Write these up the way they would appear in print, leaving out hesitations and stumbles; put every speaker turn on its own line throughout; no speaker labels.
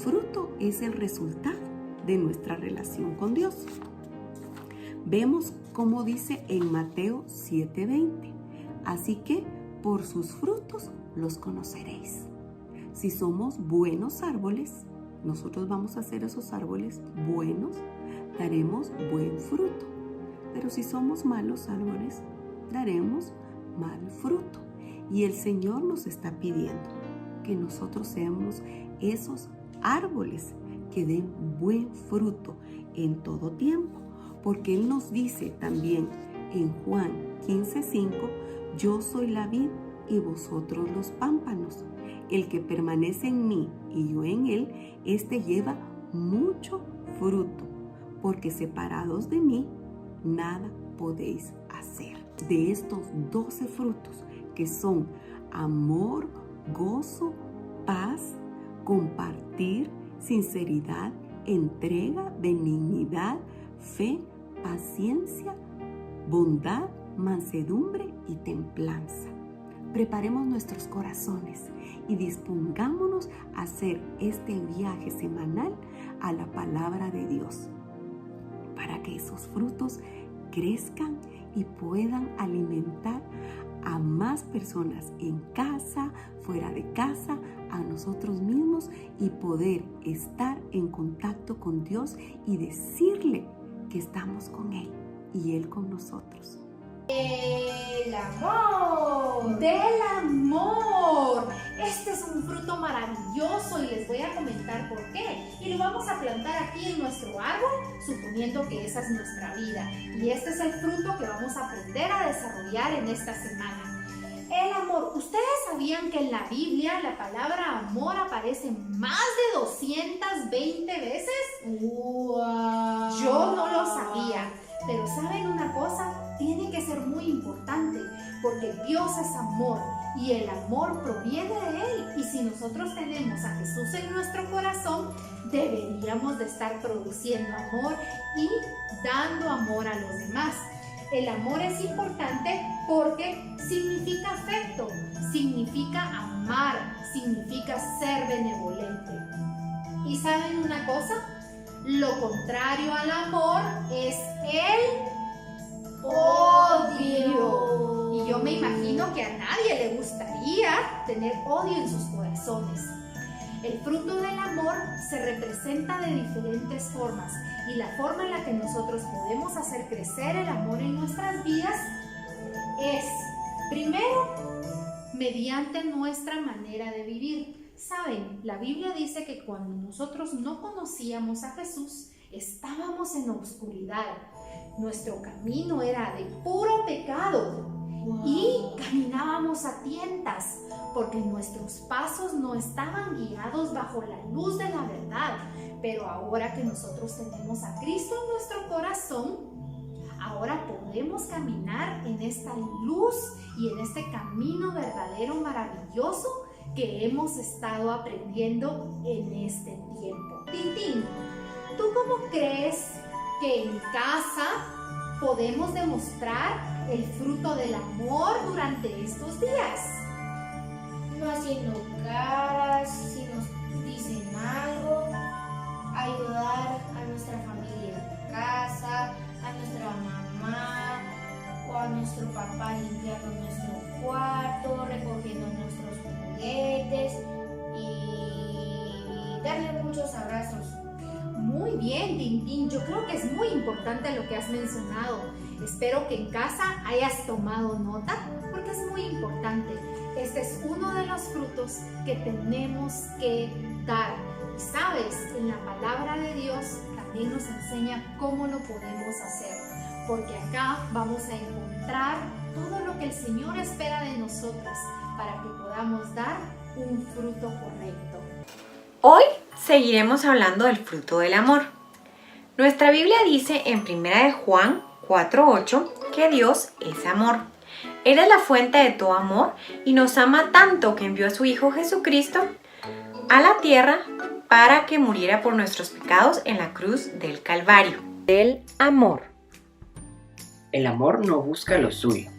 fruto es el resultado de nuestra relación con Dios. Vemos cómo dice en Mateo 7:20. Así que por sus frutos los conoceréis. Si somos buenos árboles, nosotros vamos a ser esos árboles buenos, daremos buen fruto. Pero si somos malos árboles, daremos mal fruto. Y el Señor nos está pidiendo que nosotros seamos esos árboles que den buen fruto en todo tiempo. Porque Él nos dice también en Juan 15:5, yo soy la vid y vosotros los pámpanos. El que permanece en mí y yo en él, éste lleva mucho fruto, porque separados de mí, nada podéis hacer. De estos 12 frutos, que son amor, gozo, paz, compartir, sinceridad, entrega, benignidad, fe, paciencia, bondad, mansedumbre y templanza. Preparemos nuestros corazones y dispongámonos a hacer este viaje semanal a la palabra de Dios, para que esos frutos crezcan y puedan alimentar a más personas en casa, fuera de casa, a nosotros mismos, y poder estar en contacto con Dios y decirle que estamos con Él y Él con nosotros.
El amor.
Del amor. Este es un fruto maravilloso y les voy a comentar por qué. Y lo vamos a plantar aquí en nuestro árbol, suponiendo que esa es nuestra vida. Y este es el fruto que vamos a aprender a desarrollar en esta semana. El amor. ¿Ustedes sabían que en la Biblia la palabra amor aparece más de 220 veces?
¡Wow!
Yo no lo sabía. Pero ¿saben una cosa? Tiene que ser muy importante, porque Dios es amor y el amor proviene de Él. Y si nosotros tenemos a Jesús en nuestro corazón, deberíamos de estar produciendo amor y dando amor a los demás. El amor es importante porque significa afecto, significa amar, significa ser benevolente. ¿Y saben una cosa? Lo contrario al amor es el odio. Y yo me imagino que a nadie le gustaría tener odio en sus corazones. El fruto del amor se representa de diferentes formas, y la forma en la que nosotros podemos hacer crecer el amor en nuestras vidas es, primero, mediante nuestra manera de vivir. Saben, la Biblia dice que cuando nosotros no conocíamos a Jesús, estábamos en la oscuridad. Nuestro camino era de puro pecado. Wow. Y caminábamos a tientas, porque nuestros pasos no estaban guiados bajo la luz de la verdad. Pero ahora que nosotros tenemos a Cristo en nuestro corazón, ahora podemos caminar en esta luz y en este camino verdadero, maravilloso, que hemos estado aprendiendo en este tiempo. Tintín, ¿tú cómo crees que en casa podemos demostrar el fruto del amor durante estos días?
No haciendo caras, si nos dicen algo, ayudar a nuestra familia en casa, a nuestra mamá o a nuestro papá limpiando nuestro cuarto, recogiendo nuestros juguetes y darle muchos abrazos.
Muy bien, Tintín. Yo creo que es muy importante lo que has mencionado. Espero que en casa hayas tomado nota, porque es muy importante. Este es uno de los frutos que tenemos que dar. Y sabes, en la palabra de Dios también nos enseña cómo lo podemos hacer, porque acá vamos a encontrar todo lo que el Señor espera de nosotros para que podamos dar un fruto correcto.
Hoy seguiremos hablando del fruto del amor. Nuestra Biblia dice en 1 de Juan 4:8 que Dios es amor. Él es la fuente de todo amor y nos ama tanto que envió a su Hijo Jesucristo a la tierra para que muriera por nuestros pecados en la cruz del Calvario. Del amor.
El amor no busca lo suyo.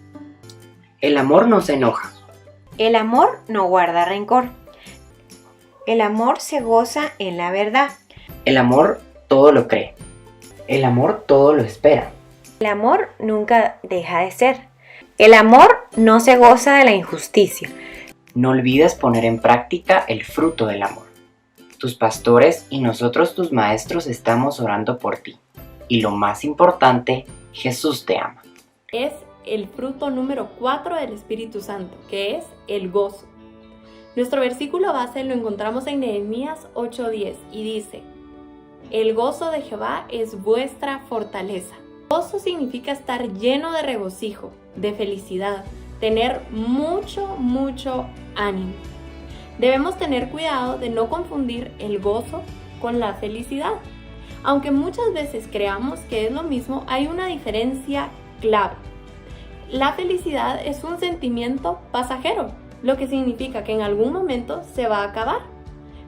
El amor no se enoja.
El amor no guarda rencor. El amor se goza en la verdad.
El amor todo lo cree. El amor todo lo espera.
El amor nunca deja de ser. El amor no se goza de la injusticia.
No olvides poner en práctica el fruto del amor. Tus pastores y nosotros tus maestros estamos orando por ti. Y lo más importante, Jesús te ama.
Es el fruto número 4 del Espíritu Santo, que es el gozo. Nuestro versículo base lo encontramos en Nehemías 8:10 y dice: el gozo de Jehová es vuestra fortaleza. Gozo significa estar lleno de regocijo, de felicidad, tener mucho ánimo. Debemos tener cuidado de no confundir el gozo con la felicidad. Aunque muchas veces creamos que es lo mismo, hay una diferencia clave. La felicidad es un sentimiento pasajero, lo que significa que en algún momento se va a acabar,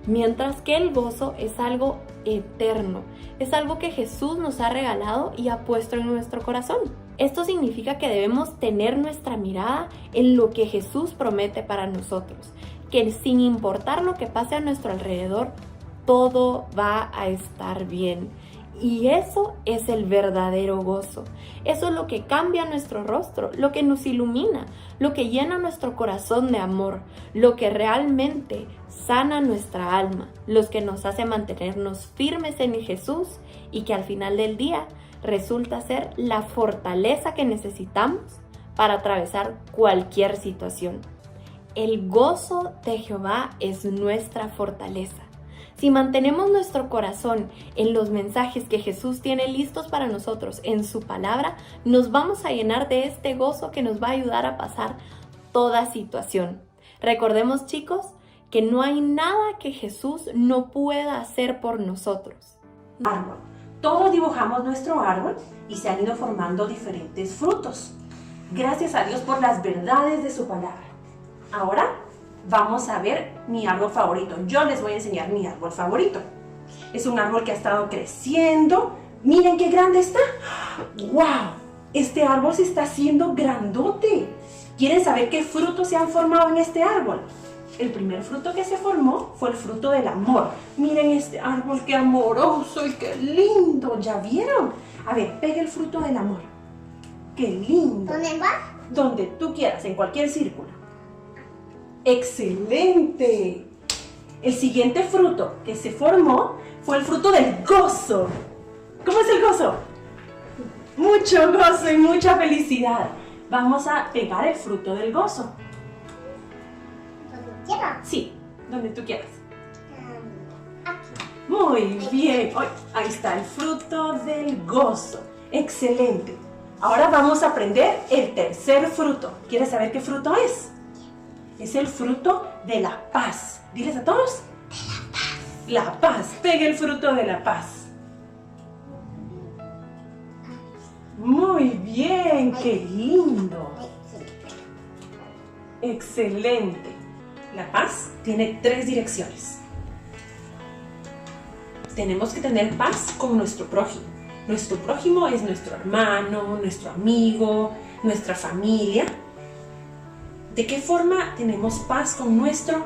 mientras que el gozo es algo eterno, es algo que Jesús nos ha regalado y ha puesto en nuestro corazón. Esto significa que debemos tener nuestra mirada en lo que Jesús promete para nosotros, que sin importar lo que pase a nuestro alrededor, todo va a estar bien. Y eso es el verdadero gozo. Eso es lo que cambia nuestro rostro, lo que nos ilumina, lo que llena nuestro corazón de amor, lo que realmente sana nuestra alma, lo que nos hace mantenernos firmes en Jesús y que al final del día resulta ser la fortaleza que necesitamos para atravesar cualquier situación. El gozo de Jehová es nuestra fortaleza. Si mantenemos nuestro corazón en los mensajes que Jesús tiene listos para nosotros en su palabra, nos vamos a llenar de este gozo que nos va a ayudar a pasar toda situación. Recordemos, chicos, que no hay nada que Jesús no pueda hacer por nosotros.
Árbol. Todos dibujamos nuestro árbol y se han ido formando diferentes frutos. Gracias a Dios por las verdades de su palabra. Ahora vamos a ver mi árbol favorito. Yo les voy a enseñar mi árbol favorito. Es un árbol que ha estado creciendo. Miren qué grande está. ¡Wow! Este árbol se está haciendo grandote. ¿Quieren saber qué frutos se han formado en este árbol? El primer fruto que se formó fue el fruto del amor. Miren este árbol, qué amoroso y qué lindo. ¿Ya vieron? A ver, pegue el fruto del amor. ¡Qué lindo!
¿Dónde va?
Donde tú quieras, en cualquier círculo. ¡Excelente! El siguiente fruto que se formó fue el fruto del gozo. ¿Cómo es el gozo? Mucho gozo y mucha felicidad. Vamos a pegar el fruto del gozo.
¿Dónde quiera?
Sí, donde tú quieras.
Aquí.
Muy bien. Ahí está el fruto del gozo. Excelente. Ahora vamos a aprender el tercer fruto. ¿Quieres saber qué fruto es? Es el fruto de la paz. Diles a todos. La paz. Pegue el fruto de la paz. Muy bien. ¡Qué lindo! Excelente. La paz tiene 3 direcciones. Tenemos que tener paz con nuestro prójimo. Nuestro prójimo es nuestro hermano, nuestro amigo, nuestra familia. ¿De qué forma tenemos paz con nuestro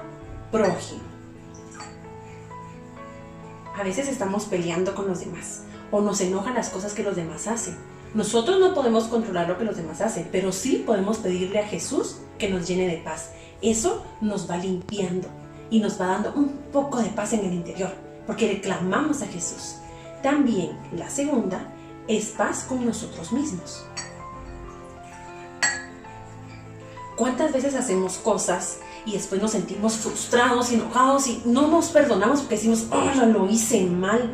prójimo? A veces estamos peleando con los demás o nos enojan las cosas que los demás hacen. Nosotros no podemos controlar lo que los demás hacen, pero sí podemos pedirle a Jesús que nos llene de paz. Eso nos va limpiando y nos va dando un poco de paz en el interior, porque le clamamos a Jesús. También la segunda es paz con nosotros mismos. ¿Cuántas veces hacemos cosas y después nos sentimos frustrados y enojados y no nos perdonamos porque decimos, oh, lo hice mal,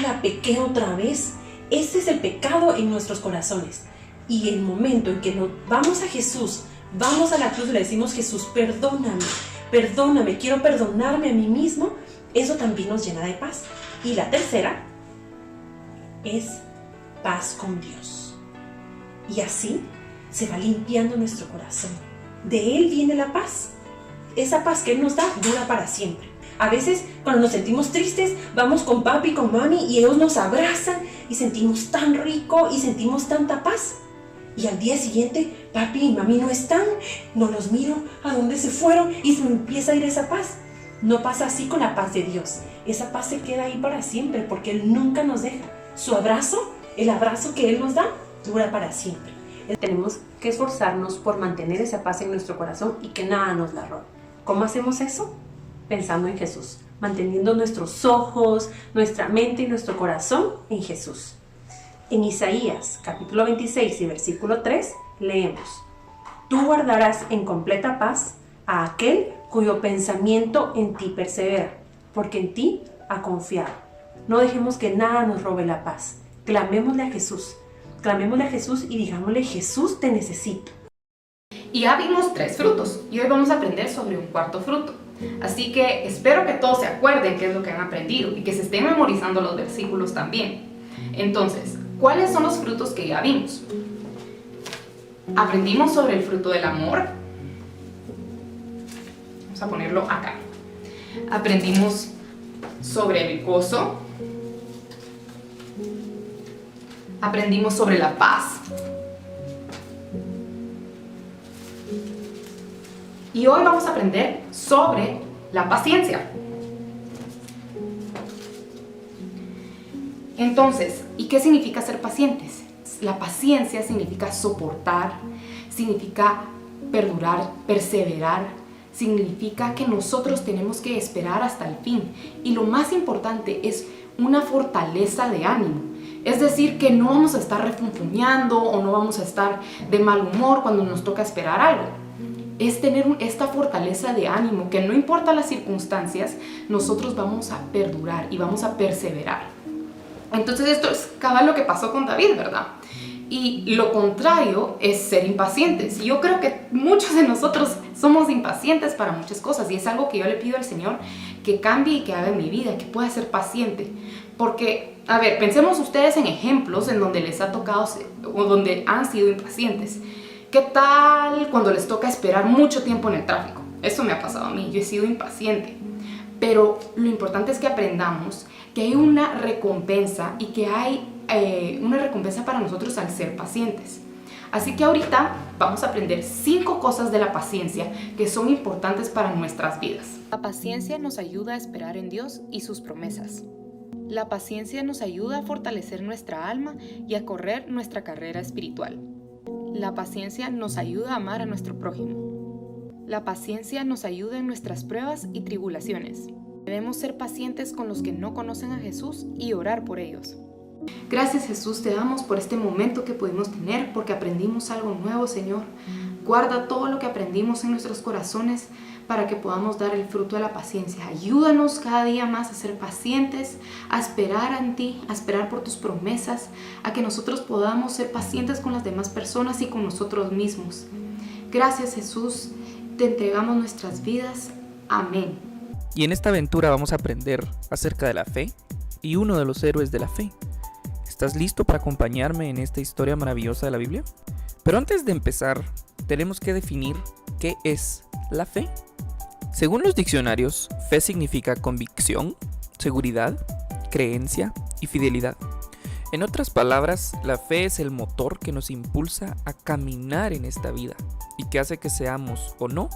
la pequé otra vez? Ese es el pecado en nuestros corazones. Y el momento en que nos vamos a Jesús, vamos a la cruz y le decimos, Jesús, perdóname, quiero perdonarme a mí mismo, eso también nos llena de paz. Y la tercera es paz con Dios. Y así se va limpiando nuestro corazón. De Él viene la paz. Esa paz que Él nos da dura para siempre. A veces cuando nos sentimos tristes, vamos con papi y con mami y ellos nos abrazan y sentimos tan rico y sentimos tanta paz. Y al día siguiente, papi y mami no están, no los miro, ¿a dónde se fueron? Y se me empieza a ir esa paz. No pasa así con la paz de Dios. Esa paz se queda ahí para siempre porque Él nunca nos deja. Su abrazo, el abrazo que Él nos da, dura para siempre. Tenemos que esforzarnos por mantener esa paz en nuestro corazón y que nada nos la robe. ¿Cómo hacemos eso? Pensando en Jesús, manteniendo nuestros ojos, nuestra mente y nuestro corazón en Jesús. En Isaías, capítulo 26 y versículo 3, leemos: Tú guardarás en completa paz a aquel cuyo pensamiento en ti persevera, porque en ti ha confiado. No dejemos que nada nos robe la paz. Clamémosle a Jesús y digámosle: Jesús, te necesito.
Y ya vimos 3 frutos y hoy vamos a aprender sobre un 4º fruto. Así que espero que todos se acuerden qué es lo que han aprendido y que se estén memorizando los versículos también. Entonces, ¿cuáles son los frutos que ya vimos? Aprendimos sobre el fruto del amor. Vamos a ponerlo acá. Aprendimos sobre el gozo. Aprendimos sobre la paz. Y hoy vamos a aprender sobre la paciencia. Entonces, ¿y qué significa ser pacientes? La paciencia significa soportar, significa perdurar, perseverar, significa que nosotros tenemos que esperar hasta el fin. Y lo más importante es una fortaleza de ánimo. Es decir, que no vamos a estar refunfuñando o no vamos a estar de mal humor cuando nos toca esperar algo. Es tener esta fortaleza de ánimo que no importa las circunstancias, nosotros vamos a perdurar y vamos a perseverar. Entonces esto es cabal lo que pasó con David, ¿verdad? Y lo contrario es ser impacientes. Y yo creo que muchos de nosotros somos impacientes para muchas cosas y es algo que yo le pido al Señor que cambie y que haga en mi vida, que pueda ser paciente. Porque, a ver, pensemos ustedes en ejemplos en donde les ha tocado o donde han sido impacientes. ¿Qué tal cuando les toca esperar mucho tiempo en el tráfico? Eso me ha pasado a mí, yo he sido impaciente. Pero lo importante es que aprendamos que hay una recompensa y que hay una recompensa para nosotros al ser pacientes. Así que ahorita vamos a aprender 5 cosas de la paciencia que son importantes para nuestras vidas.
La paciencia nos ayuda a esperar en Dios y sus promesas. La paciencia nos ayuda a fortalecer nuestra alma y a correr nuestra carrera espiritual. La paciencia nos ayuda a amar a nuestro prójimo. La paciencia nos ayuda en nuestras pruebas y tribulaciones. Debemos ser pacientes con los que no conocen a Jesús y orar por ellos.
Gracias, Jesús, te damos por este momento que pudimos tener porque aprendimos algo nuevo, Señor. Guarda todo lo que aprendimos en nuestros corazones para que podamos dar el fruto de la paciencia. Ayúdanos cada día más a ser pacientes, a esperar en ti, a esperar por tus promesas, a que nosotros podamos ser pacientes con las demás personas y con nosotros mismos. Gracias, Jesús, te entregamos nuestras vidas. Amén.
Y en esta aventura vamos a aprender acerca de la fe y uno de los héroes de la fe. ¿Estás listo para acompañarme en esta historia maravillosa de la Biblia? Pero antes de empezar, tenemos que definir qué es la fe. Según los diccionarios, fe significa convicción, seguridad, creencia y fidelidad. En otras palabras, la fe es el motor que nos impulsa a caminar en esta vida y que hace que seamos o no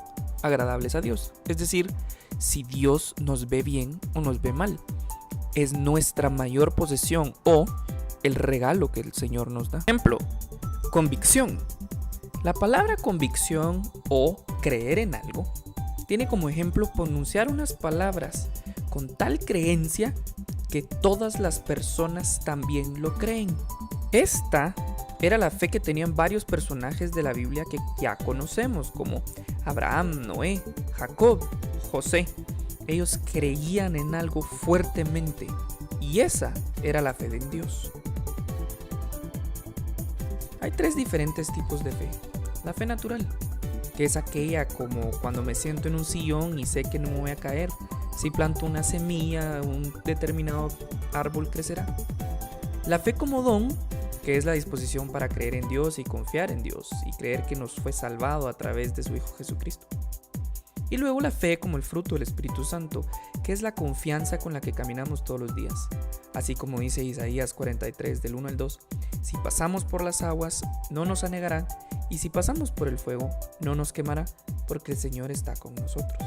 agradables a Dios. Es decir, si Dios nos ve bien o nos ve mal. Es nuestra mayor posesión o el regalo que el Señor nos da. Ejemplo, convicción. La palabra convicción o creer en algo tiene como ejemplo pronunciar unas palabras con tal creencia que todas las personas también lo creen. Esta era la fe que tenían varios personajes de la Biblia que ya conocemos, como Abraham, Noé, Jacob, José. Ellos creían en algo fuertemente y esa era la fe en Dios. Hay 3 diferentes tipos de fe. La fe natural, que es aquella como cuando me siento en un sillón y sé que no me voy a caer. Si planto una semilla, un determinado árbol crecerá. La fe como don, que es la disposición para creer en Dios y confiar en Dios y creer que nos fue salvado a través de su Hijo Jesucristo. Y luego la fe como el fruto del Espíritu Santo, que es la confianza con la que caminamos todos los días. Así como dice Isaías 43 del 1 al 2, si pasamos por las aguas no nos anegará, y si pasamos por el fuego no nos quemará, porque el Señor está con nosotros.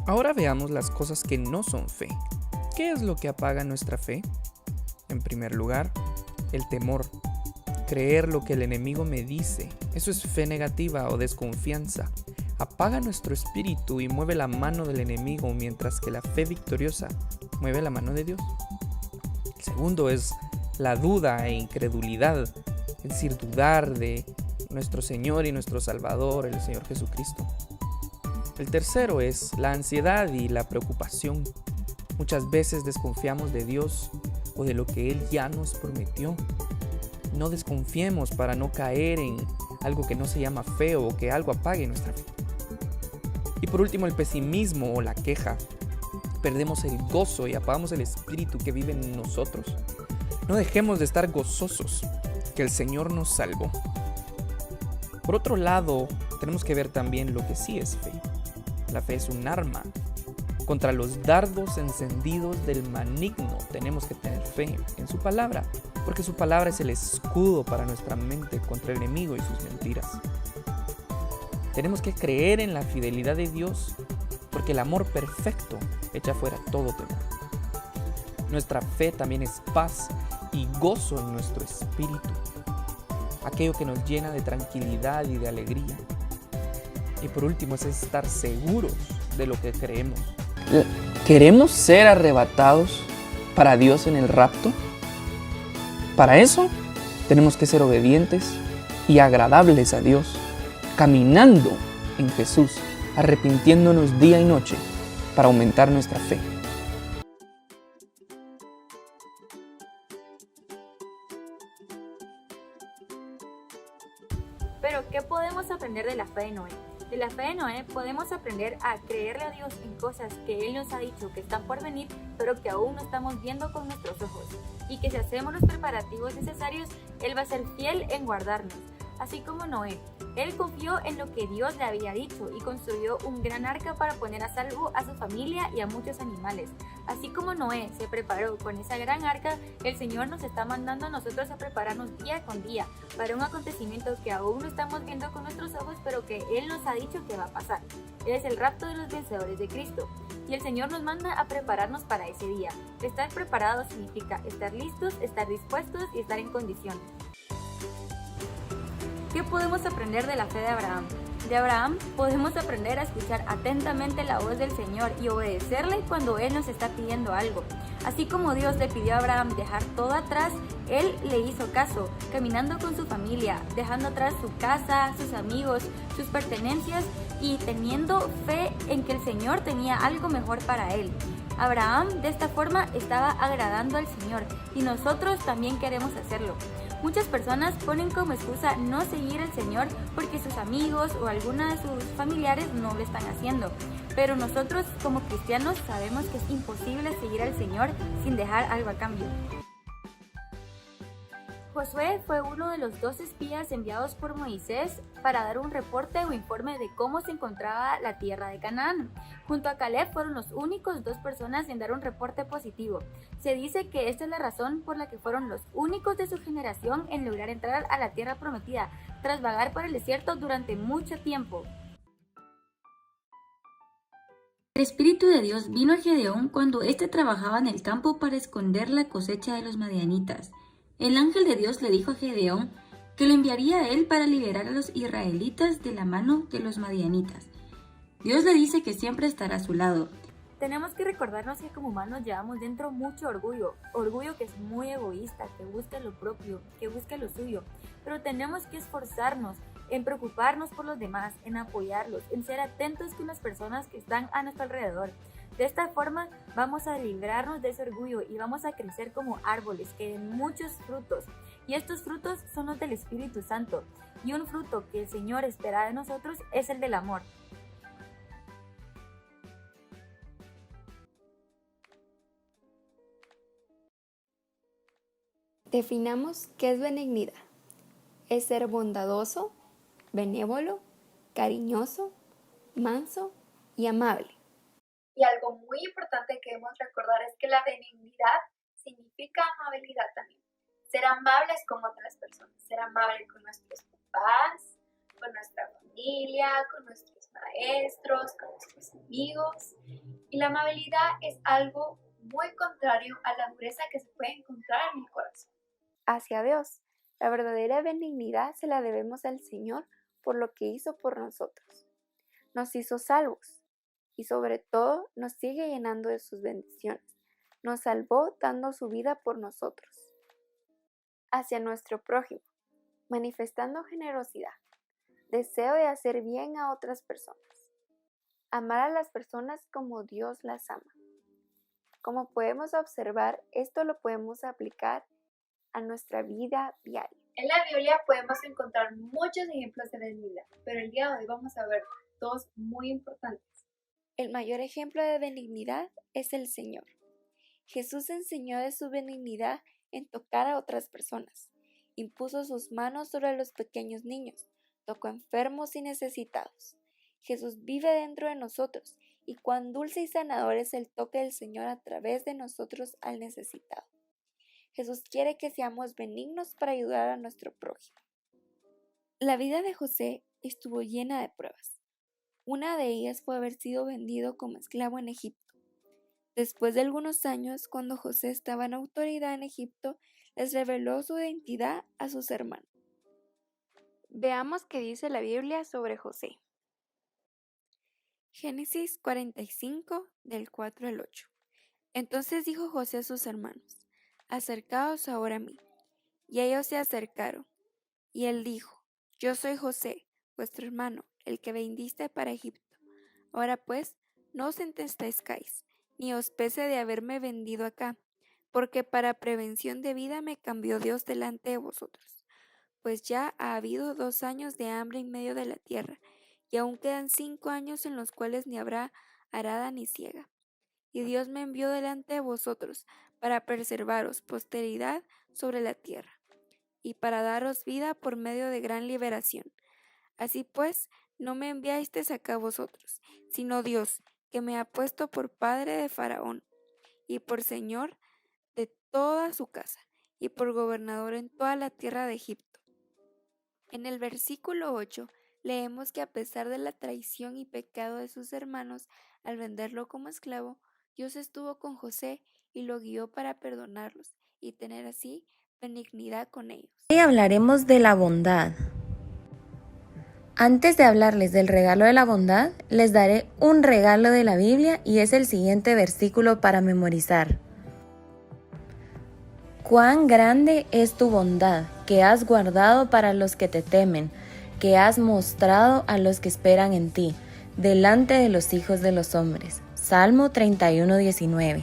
Ahora veamos las cosas que no son fe. ¿Qué es lo que apaga nuestra fe? En primer lugar, el temor. Creer lo que el enemigo me dice. Eso es fe negativa o desconfianza. Apaga nuestro espíritu y mueve la mano del enemigo, mientras que la fe victoriosa mueve la mano de Dios. El segundo es la duda e incredulidad, es decir, dudar de nuestro Señor y nuestro Salvador, el Señor Jesucristo. El tercero es la ansiedad y la preocupación. Muchas veces desconfiamos de Dios o de lo que Él ya nos prometió. No desconfiemos para no caer en algo que no se llama fe o que algo apague nuestra fe. Y por último, el pesimismo o la queja. Perdemos el gozo y apagamos el espíritu que vive en nosotros. No dejemos de estar gozosos, que el Señor nos salvó. Por otro lado, tenemos que ver también lo que sí es fe. La fe es un arma. Contra los dardos encendidos del maligno tenemos que tener fe en su palabra, porque su palabra es el escudo para nuestra mente contra el enemigo y sus mentiras. Tenemos que creer en la fidelidad de Dios, porque el amor perfecto echa fuera todo temor. Nuestra fe también es paz y gozo en nuestro espíritu, aquello que nos llena de tranquilidad y de alegría. Y por último es estar seguros de lo que creemos. ¿Queremos ser arrebatados para Dios en el rapto? Para eso tenemos que ser obedientes y agradables a Dios, caminando en Jesús, arrepintiéndonos día y noche para aumentar nuestra fe.
Pero, ¿qué podemos aprender de la fe de Noé? De la fe de Noé podemos aprender a creerle a Dios en cosas que Él nos ha dicho que están por venir, pero que aún no estamos viendo con nuestros ojos. Y que si hacemos los preparativos necesarios, Él va a ser fiel en guardarnos. Así como Noé, él confió en lo que Dios le había dicho y construyó un gran arca para poner a salvo a su familia y a muchos animales. Así como Noé se preparó con esa gran arca, el Señor nos está mandando a nosotros a prepararnos día con día para un acontecimiento que aún no estamos viendo con nuestros ojos, pero que Él nos ha dicho que va a pasar. Es el rapto de los vencedores de Cristo. Y el Señor nos manda a prepararnos para ese día. Estar preparados significa estar listos, estar dispuestos y estar en condiciones. ¿Qué podemos aprender de la fe de Abraham? De Abraham podemos aprender a escuchar atentamente la voz del Señor y obedecerle cuando Él nos está pidiendo algo. Así como Dios le pidió a Abraham dejar todo atrás, Él le hizo caso, caminando con su familia, dejando atrás su casa, sus amigos, sus pertenencias y teniendo fe en que el Señor tenía algo mejor para él. Abraham de esta forma estaba agradando al Señor y nosotros también queremos hacerlo. Muchas personas ponen como excusa no seguir al Señor porque sus amigos o algunos de sus familiares no lo están haciendo. Pero nosotros como cristianos sabemos que es imposible seguir al Señor sin dejar algo a cambio. Josué fue uno de los 2 espías enviados por Moisés para dar un reporte o informe de cómo se encontraba la tierra de Canaán. Junto a Caleb fueron los únicos 2 personas en dar un reporte positivo. Se dice que esta es la razón por la que fueron los únicos de su generación en lograr entrar a la tierra prometida, tras vagar por el desierto durante mucho tiempo.
El Espíritu de Dios vino a Gedeón cuando éste trabajaba en el campo para esconder la cosecha de los madianitas. El ángel de Dios le dijo a Gedeón que lo enviaría a él para liberar a los israelitas de la mano de los madianitas. Dios le dice que siempre estará a su lado.
Tenemos que recordarnos que como humanos llevamos dentro mucho orgullo que es muy egoísta, que busca lo propio, que busca lo suyo, pero tenemos que esforzarnos en preocuparnos por los demás, en apoyarlos, en ser atentos con las personas que están a nuestro alrededor. De esta forma vamos a librarnos de ese orgullo y vamos a crecer como árboles que den muchos frutos. Y estos frutos son los del Espíritu Santo. Y un fruto que el Señor espera de nosotros es el del amor.
Definamos qué es benignidad. Es ser bondadoso, benévolo, cariñoso, manso y amable.
Y algo muy importante que debemos recordar es que la benignidad significa amabilidad también. Ser amables con otras personas, ser amable con nuestros papás, con nuestra familia, con nuestros maestros, con nuestros amigos.
Y la amabilidad es algo muy contrario a la dureza que se puede encontrar en el corazón.
Hacia Dios, la verdadera benignidad se la debemos al Señor por lo que hizo por nosotros. Nos hizo salvos y sobre todo nos sigue llenando de sus bendiciones. Nos salvó dando su vida por nosotros. Hacia nuestro prójimo, manifestando generosidad, deseo de hacer bien a otras personas. Amar a las personas como Dios las ama. Como podemos observar, esto lo podemos aplicar a nuestra vida diaria.
En la Biblia podemos encontrar muchos ejemplos de benignidad, pero el día de hoy vamos a ver dos muy importantes.
El mayor ejemplo de benignidad es el Señor. Jesús enseñó de su benignidad en tocar a otras personas. Impuso sus manos sobre los pequeños niños, tocó enfermos y necesitados. Jesús vive dentro de nosotros y cuán dulce y sanador es el toque del Señor a través de nosotros al necesitado. Jesús quiere que seamos benignos para ayudar a nuestro prójimo. La vida de José estuvo llena de pruebas. Una de ellas fue haber sido vendido como esclavo en Egipto. Después de algunos años, cuando José estaba en autoridad en Egipto, les reveló su identidad a sus hermanos. Veamos qué dice la Biblia sobre José. Génesis 45, del 4 al 8. Entonces dijo José a sus hermanos: Acercaos ahora a mí. Y ellos se acercaron. Y él dijo: Yo soy José, vuestro hermano, el que vendiste para Egipto. Ahora pues, no os entristezcáis, ni os pese de haberme vendido acá, porque para prevención de vida me cambió Dios delante de vosotros. Pues ya ha habido 2 años de hambre en medio de la tierra, y aún quedan 5 años en los cuales ni habrá arada ni siega. Y Dios me envió delante de vosotros para preservaros posteridad sobre la tierra, y para daros vida por medio de gran liberación. Así pues, no me enviasteis acá vosotros, sino Dios, que me ha puesto por padre de Faraón, y por señor de toda su casa, y por gobernador en toda la tierra de Egipto. En el versículo 8 leemos que a pesar de la traición y pecado de sus hermanos al venderlo como esclavo, Dios estuvo con José y lo guió para perdonarlos y tener así benignidad con ellos.
Hoy hablaremos de la bondad. Antes de hablarles del regalo de la bondad, les daré un regalo de la Biblia y es el siguiente versículo para memorizar. Cuán grande es tu bondad, que has guardado para los que te temen, que has mostrado a los que esperan en ti, delante de los hijos de los hombres. Salmo 31:19.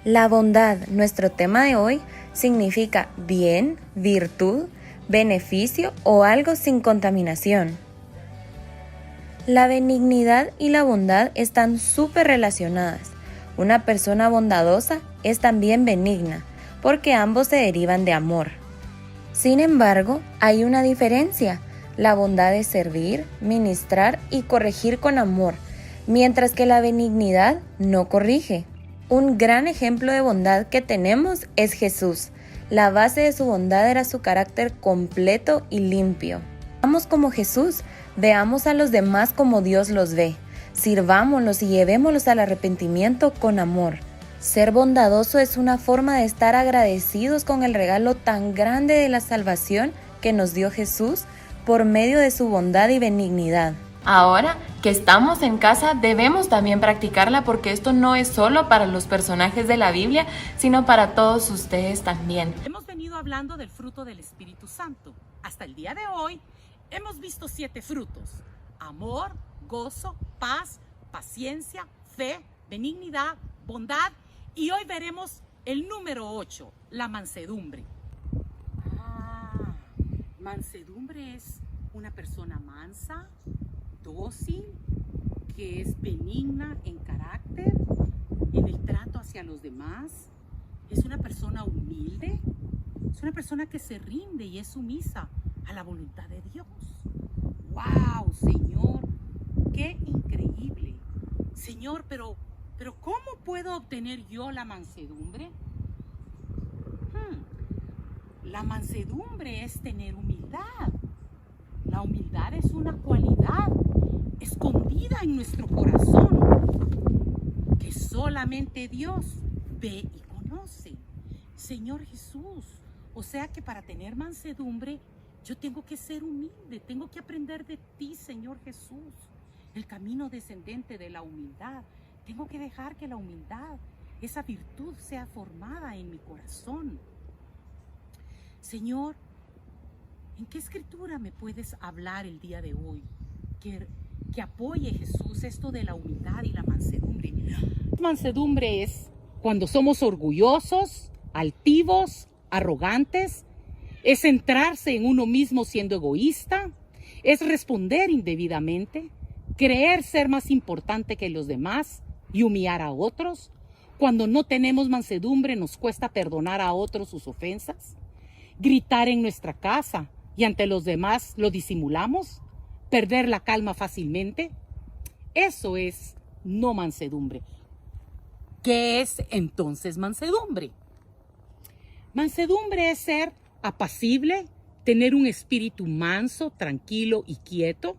La bondad, nuestro tema de hoy, significa bien, virtud, beneficio o algo sin contaminación. La benignidad y la bondad están súper relacionadas. Una persona bondadosa es también benigna, porque ambos se derivan de amor. Sin embargo, hay una diferencia. La bondad es servir, ministrar y corregir con amor, mientras que la benignidad no corrige. Un gran ejemplo de bondad que tenemos es Jesús. La base de su bondad era su carácter completo y limpio. Seamos como Jesús, veamos a los demás como Dios los ve. Sirvámoslos y llevémoslos al arrepentimiento con amor. Ser bondadoso es una forma de estar agradecidos con el regalo tan grande de la salvación que nos dio Jesús por medio de su bondad y benignidad.
Ahora que estamos en casa, debemos también practicarla porque esto no es solo para los personajes de la Biblia, sino para todos ustedes también.
Hemos venido hablando del fruto del Espíritu Santo. Hasta el día de hoy hemos visto 7 frutos: amor, gozo, paz, paciencia, fe, benignidad, bondad, y hoy veremos el número 8, la mansedumbre. Mansedumbre es una persona mansa, dócil, que es benigna en carácter, en el trato hacia los demás. Es una persona humilde, es una persona que se rinde y es sumisa a la voluntad de Dios. ¡Wow, Señor! ¡Qué increíble! Señor, pero ¿cómo puedo obtener yo la mansedumbre? La mansedumbre es tener humildad. La humildad es una cualidad escondida en nuestro corazón. solamente Dios ve y conoce. Señor Jesús, o sea que para tener mansedumbre yo tengo que ser humilde, tengo que aprender de ti, Señor Jesús, el camino descendente de la humildad. Tengo que dejar que la humildad, esa virtud, sea formada en mi corazón. Señor, ¿en qué escritura me puedes hablar el día de hoy que apoye, Jesús, esto de la humildad y la mansedumbre?
Mansedumbre es cuando somos orgullosos, altivos, arrogantes, es centrarse en uno mismo siendo egoísta, es responder indebidamente, creer ser más importante que los demás y humillar a otros. Cuando no tenemos mansedumbre nos cuesta perdonar a otros sus ofensas, gritar en nuestra casa y ante los demás lo disimulamos, perder la calma fácilmente. Eso es no mansedumbre. ¿Qué es entonces mansedumbre? Mansedumbre es ser apacible, tener un espíritu manso, tranquilo y quieto.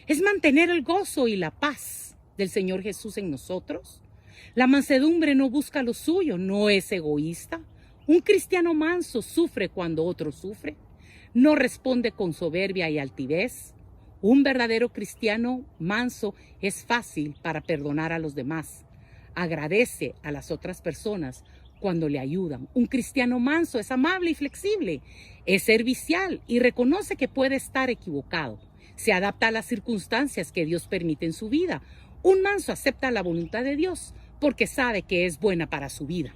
Es mantener el gozo y la paz del Señor Jesús en nosotros. La mansedumbre no busca lo suyo, no es egoísta. Un cristiano manso sufre cuando otro sufre. No responde con soberbia y altivez. Un verdadero cristiano manso es fácil para perdonar a los demás. Agradece a las otras personas cuando le ayudan. Un cristiano manso es amable y flexible, es servicial y reconoce que puede estar equivocado. Se adapta a las circunstancias que Dios permite en su vida. Un manso acepta la voluntad de Dios porque sabe que es buena para su vida.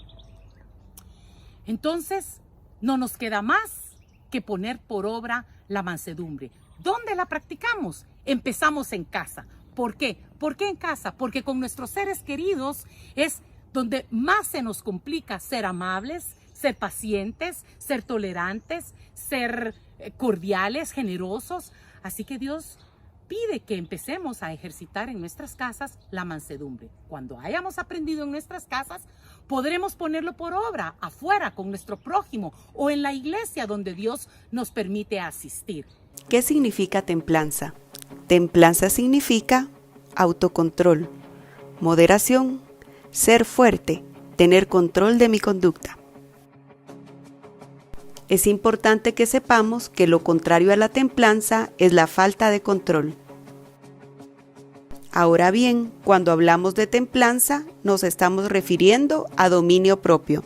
Entonces, no nos queda más que poner por obra la mansedumbre. ¿Dónde la practicamos? Empezamos en casa. ¿Por qué? ¿Por qué en casa? Porque con nuestros seres queridos es donde más se nos complica ser amables, ser pacientes, ser tolerantes, ser cordiales, generosos. Así que Dios pide que empecemos a ejercitar en nuestras casas la mansedumbre. Cuando hayamos aprendido en nuestras casas, podremos ponerlo por obra afuera con nuestro prójimo o en la iglesia donde Dios nos permite asistir.
¿Qué significa templanza? Templanza significa autocontrol, moderación, ser fuerte, tener control de mi conducta. Es importante que sepamos que lo contrario a la templanza es la falta de control. Ahora bien, cuando hablamos de templanza, nos estamos refiriendo a dominio propio.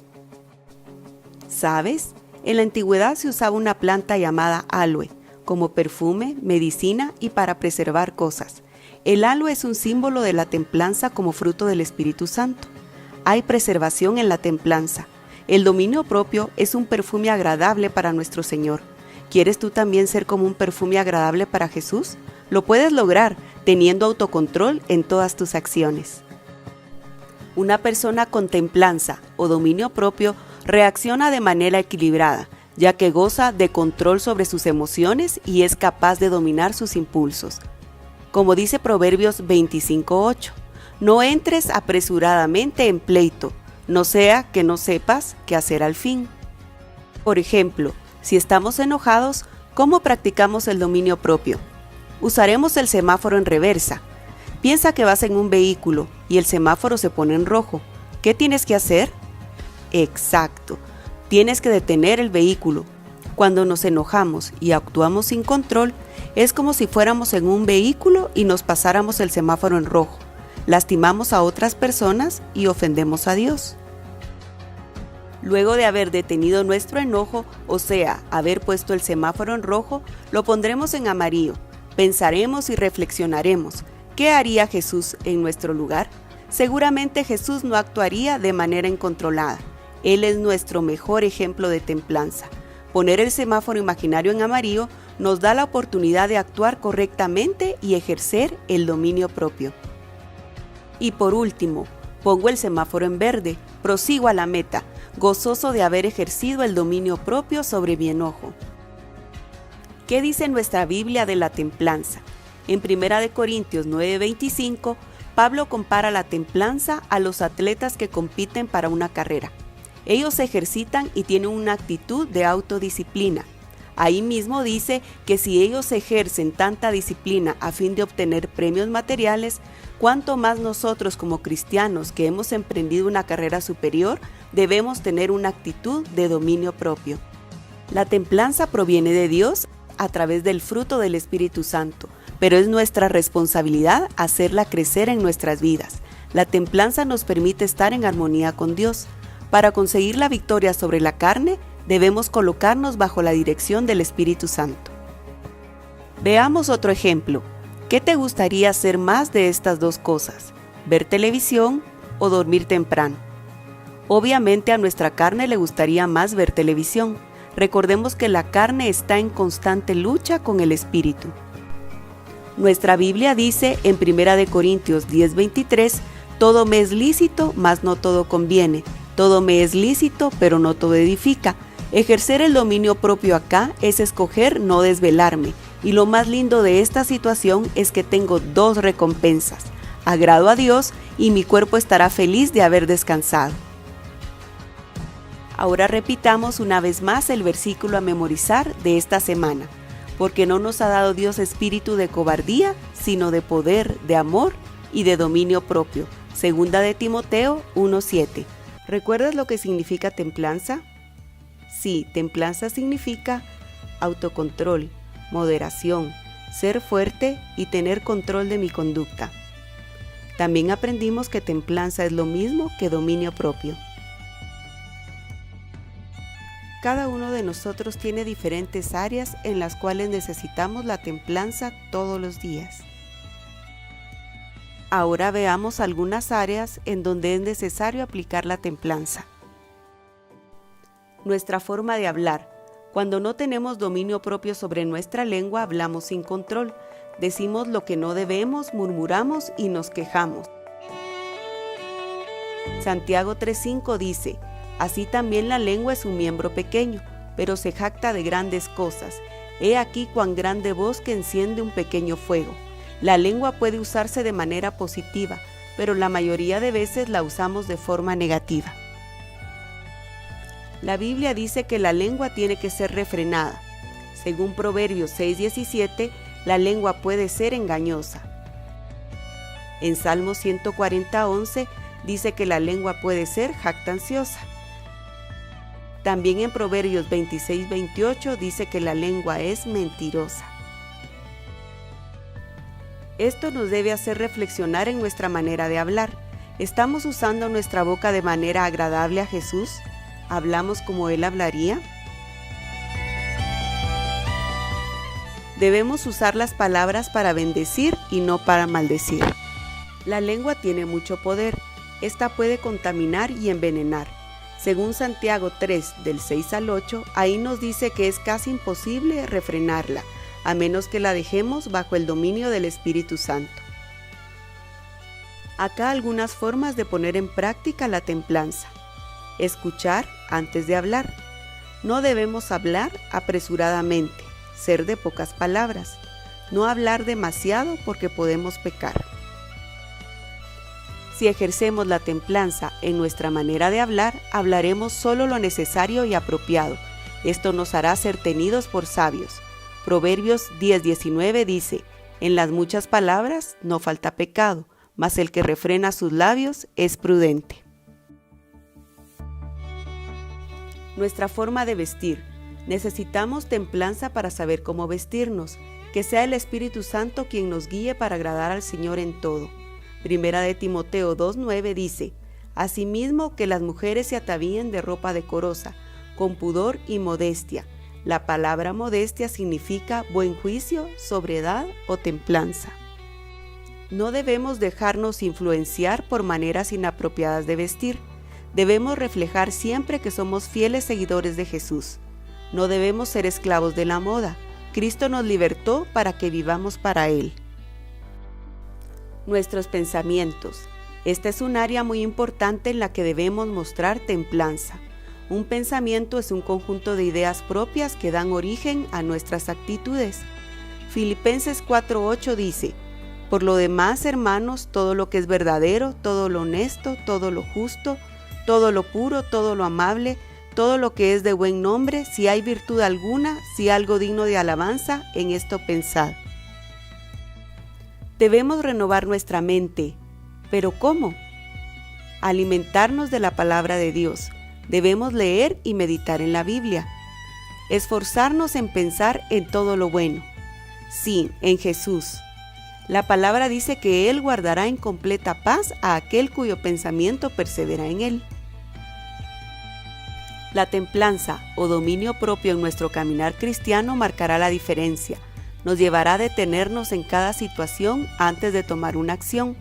¿Sabes? En la antigüedad se usaba una planta llamada aloe, como perfume, medicina y para preservar cosas. El aloe es un símbolo de la templanza como fruto del Espíritu Santo. Hay preservación en la templanza. El dominio propio es un perfume agradable para nuestro Señor. ¿Quieres tú también ser como un perfume agradable para Jesús? Lo puedes lograr teniendo autocontrol en todas tus acciones. Una persona con templanza o dominio propio reacciona de manera equilibrada, ya que goza de control sobre sus emociones y es capaz de dominar sus impulsos. Como dice Proverbios 25:8, no entres apresuradamente en pleito, no sea que no sepas qué hacer al fin. Por ejemplo, si estamos enojados, ¿cómo practicamos el dominio propio? Usaremos el semáforo en reversa. Piensa que vas en un vehículo y el semáforo se pone en rojo. ¿Qué tienes que hacer? Exacto, tienes que detener el vehículo. Cuando nos enojamos y actuamos sin control, es como si fuéramos en un vehículo y nos pasáramos el semáforo en rojo. Lastimamos a otras personas y ofendemos a Dios. Luego de haber detenido nuestro enojo, o sea, haber puesto el semáforo en rojo, lo pondremos en amarillo. Pensaremos y reflexionaremos. ¿Qué haría Jesús en nuestro lugar? Seguramente Jesús no actuaría de manera incontrolada. Él es nuestro mejor ejemplo de templanza. Poner el semáforo imaginario en amarillo nos da la oportunidad de actuar correctamente y ejercer el dominio propio. Y por último, pongo el semáforo en verde, prosigo a la meta, gozoso de haber ejercido el dominio propio sobre mi enojo. ¿Qué dice nuestra Biblia de la templanza? En 1 Corintios 9:25, Pablo compara la templanza a los atletas que compiten para una carrera. Ellos se ejercitan y tienen una actitud de autodisciplina. Ahí mismo dice que si ellos ejercen tanta disciplina a fin de obtener premios materiales, cuánto más nosotros como cristianos que hemos emprendido una carrera superior debemos tener una actitud de dominio propio. La templanza proviene de Dios a través del fruto del Espíritu Santo, pero es nuestra responsabilidad hacerla crecer en nuestras vidas. La templanza nos permite estar en armonía con Dios. Para conseguir la victoria sobre la carne, debemos colocarnos bajo la dirección del Espíritu Santo. Veamos otro ejemplo. ¿Qué te gustaría hacer más de estas dos cosas? ¿Ver televisión o dormir temprano? Obviamente a nuestra carne le gustaría más ver televisión. Recordemos que la carne está en constante lucha con el Espíritu. Nuestra Biblia dice en 1 Corintios 10:23, todo me es lícito, mas no todo conviene. Todo me es lícito, pero no todo edifica. Ejercer el dominio propio acá es escoger no desvelarme. Y lo más lindo de esta situación es que tengo dos recompensas. Agrado a Dios y mi cuerpo estará feliz de haber descansado. Ahora repitamos una vez más el versículo a memorizar de esta semana. Porque no nos ha dado Dios espíritu de cobardía, sino de poder, de amor y de dominio propio. Segunda de Timoteo 1:7. ¿Recuerdas lo que significa templanza? Sí, templanza significa autocontrol, moderación, ser fuerte y tener control de mi conducta. También aprendimos que templanza es lo mismo que dominio propio. Cada uno de nosotros tiene diferentes áreas en las cuales necesitamos la templanza todos los días. Ahora veamos algunas áreas en donde es necesario aplicar la templanza. Nuestra forma de hablar. Cuando no tenemos dominio propio sobre nuestra lengua, hablamos sin control. Decimos lo que no debemos, murmuramos y nos quejamos. Santiago 3:5 dice, así también la lengua es un miembro pequeño, pero se jacta de grandes cosas. He aquí cuán grande voz que enciende un pequeño fuego. La lengua puede usarse de manera positiva, pero la mayoría de veces la usamos de forma negativa. La Biblia dice que la lengua tiene que ser refrenada. Según Proverbios 6:17, la lengua puede ser engañosa. En Salmo 140:11 dice que la lengua puede ser jactanciosa. También en Proverbios 26:28 dice que la lengua es mentirosa. Esto nos debe hacer reflexionar en nuestra manera de hablar. ¿Estamos usando nuestra boca de manera agradable a Jesús? ¿Hablamos como Él hablaría? Debemos usar las palabras para bendecir y no para maldecir. La lengua tiene mucho poder. Esta puede contaminar y envenenar. Según Santiago 3, del 6 al 8, ahí nos dice que es casi imposible refrenarla, a menos que la dejemos bajo el dominio del Espíritu Santo. Acá algunas formas de poner en práctica la templanza. Escuchar antes de hablar. No debemos hablar apresuradamente, ser de pocas palabras. No hablar demasiado porque podemos pecar. Si ejercemos la templanza en nuestra manera de hablar, hablaremos solo lo necesario y apropiado. Esto nos hará ser tenidos por sabios. Proverbios 10:19 dice, en las muchas palabras no falta pecado, mas el que refrena sus labios es prudente. Nuestra forma de vestir. Necesitamos templanza para saber cómo vestirnos, que sea el Espíritu Santo quien nos guíe para agradar al Señor en todo. Primera de Timoteo 2:9 dice, asimismo que las mujeres se atavíen de ropa decorosa, con pudor y modestia. La palabra modestia significa buen juicio, sobriedad o templanza. No debemos dejarnos influenciar por maneras inapropiadas de vestir. Debemos reflejar siempre que somos fieles seguidores de Jesús. No debemos ser esclavos de la moda. Cristo nos libertó para que vivamos para Él. Nuestros pensamientos. Esta es un área muy importante en la que debemos mostrar templanza. Un pensamiento es un conjunto de ideas propias que dan origen a nuestras actitudes. Filipenses 4:8 dice, por lo demás, hermanos, todo lo que es verdadero, todo lo honesto, todo lo justo, todo lo puro, todo lo amable, todo lo que es de buen nombre, si hay virtud alguna, si algo digno de alabanza, en esto pensad. Debemos renovar nuestra mente, ¿pero cómo? Alimentarnos de la palabra de Dios. Debemos leer y meditar en la Biblia. Esforzarnos en pensar en todo lo bueno. Sí, en Jesús. La palabra dice que Él guardará en completa paz a aquel cuyo pensamiento persevera en Él. La templanza o dominio propio en nuestro caminar cristiano marcará la diferencia. Nos llevará a detenernos en cada situación antes de tomar una acción.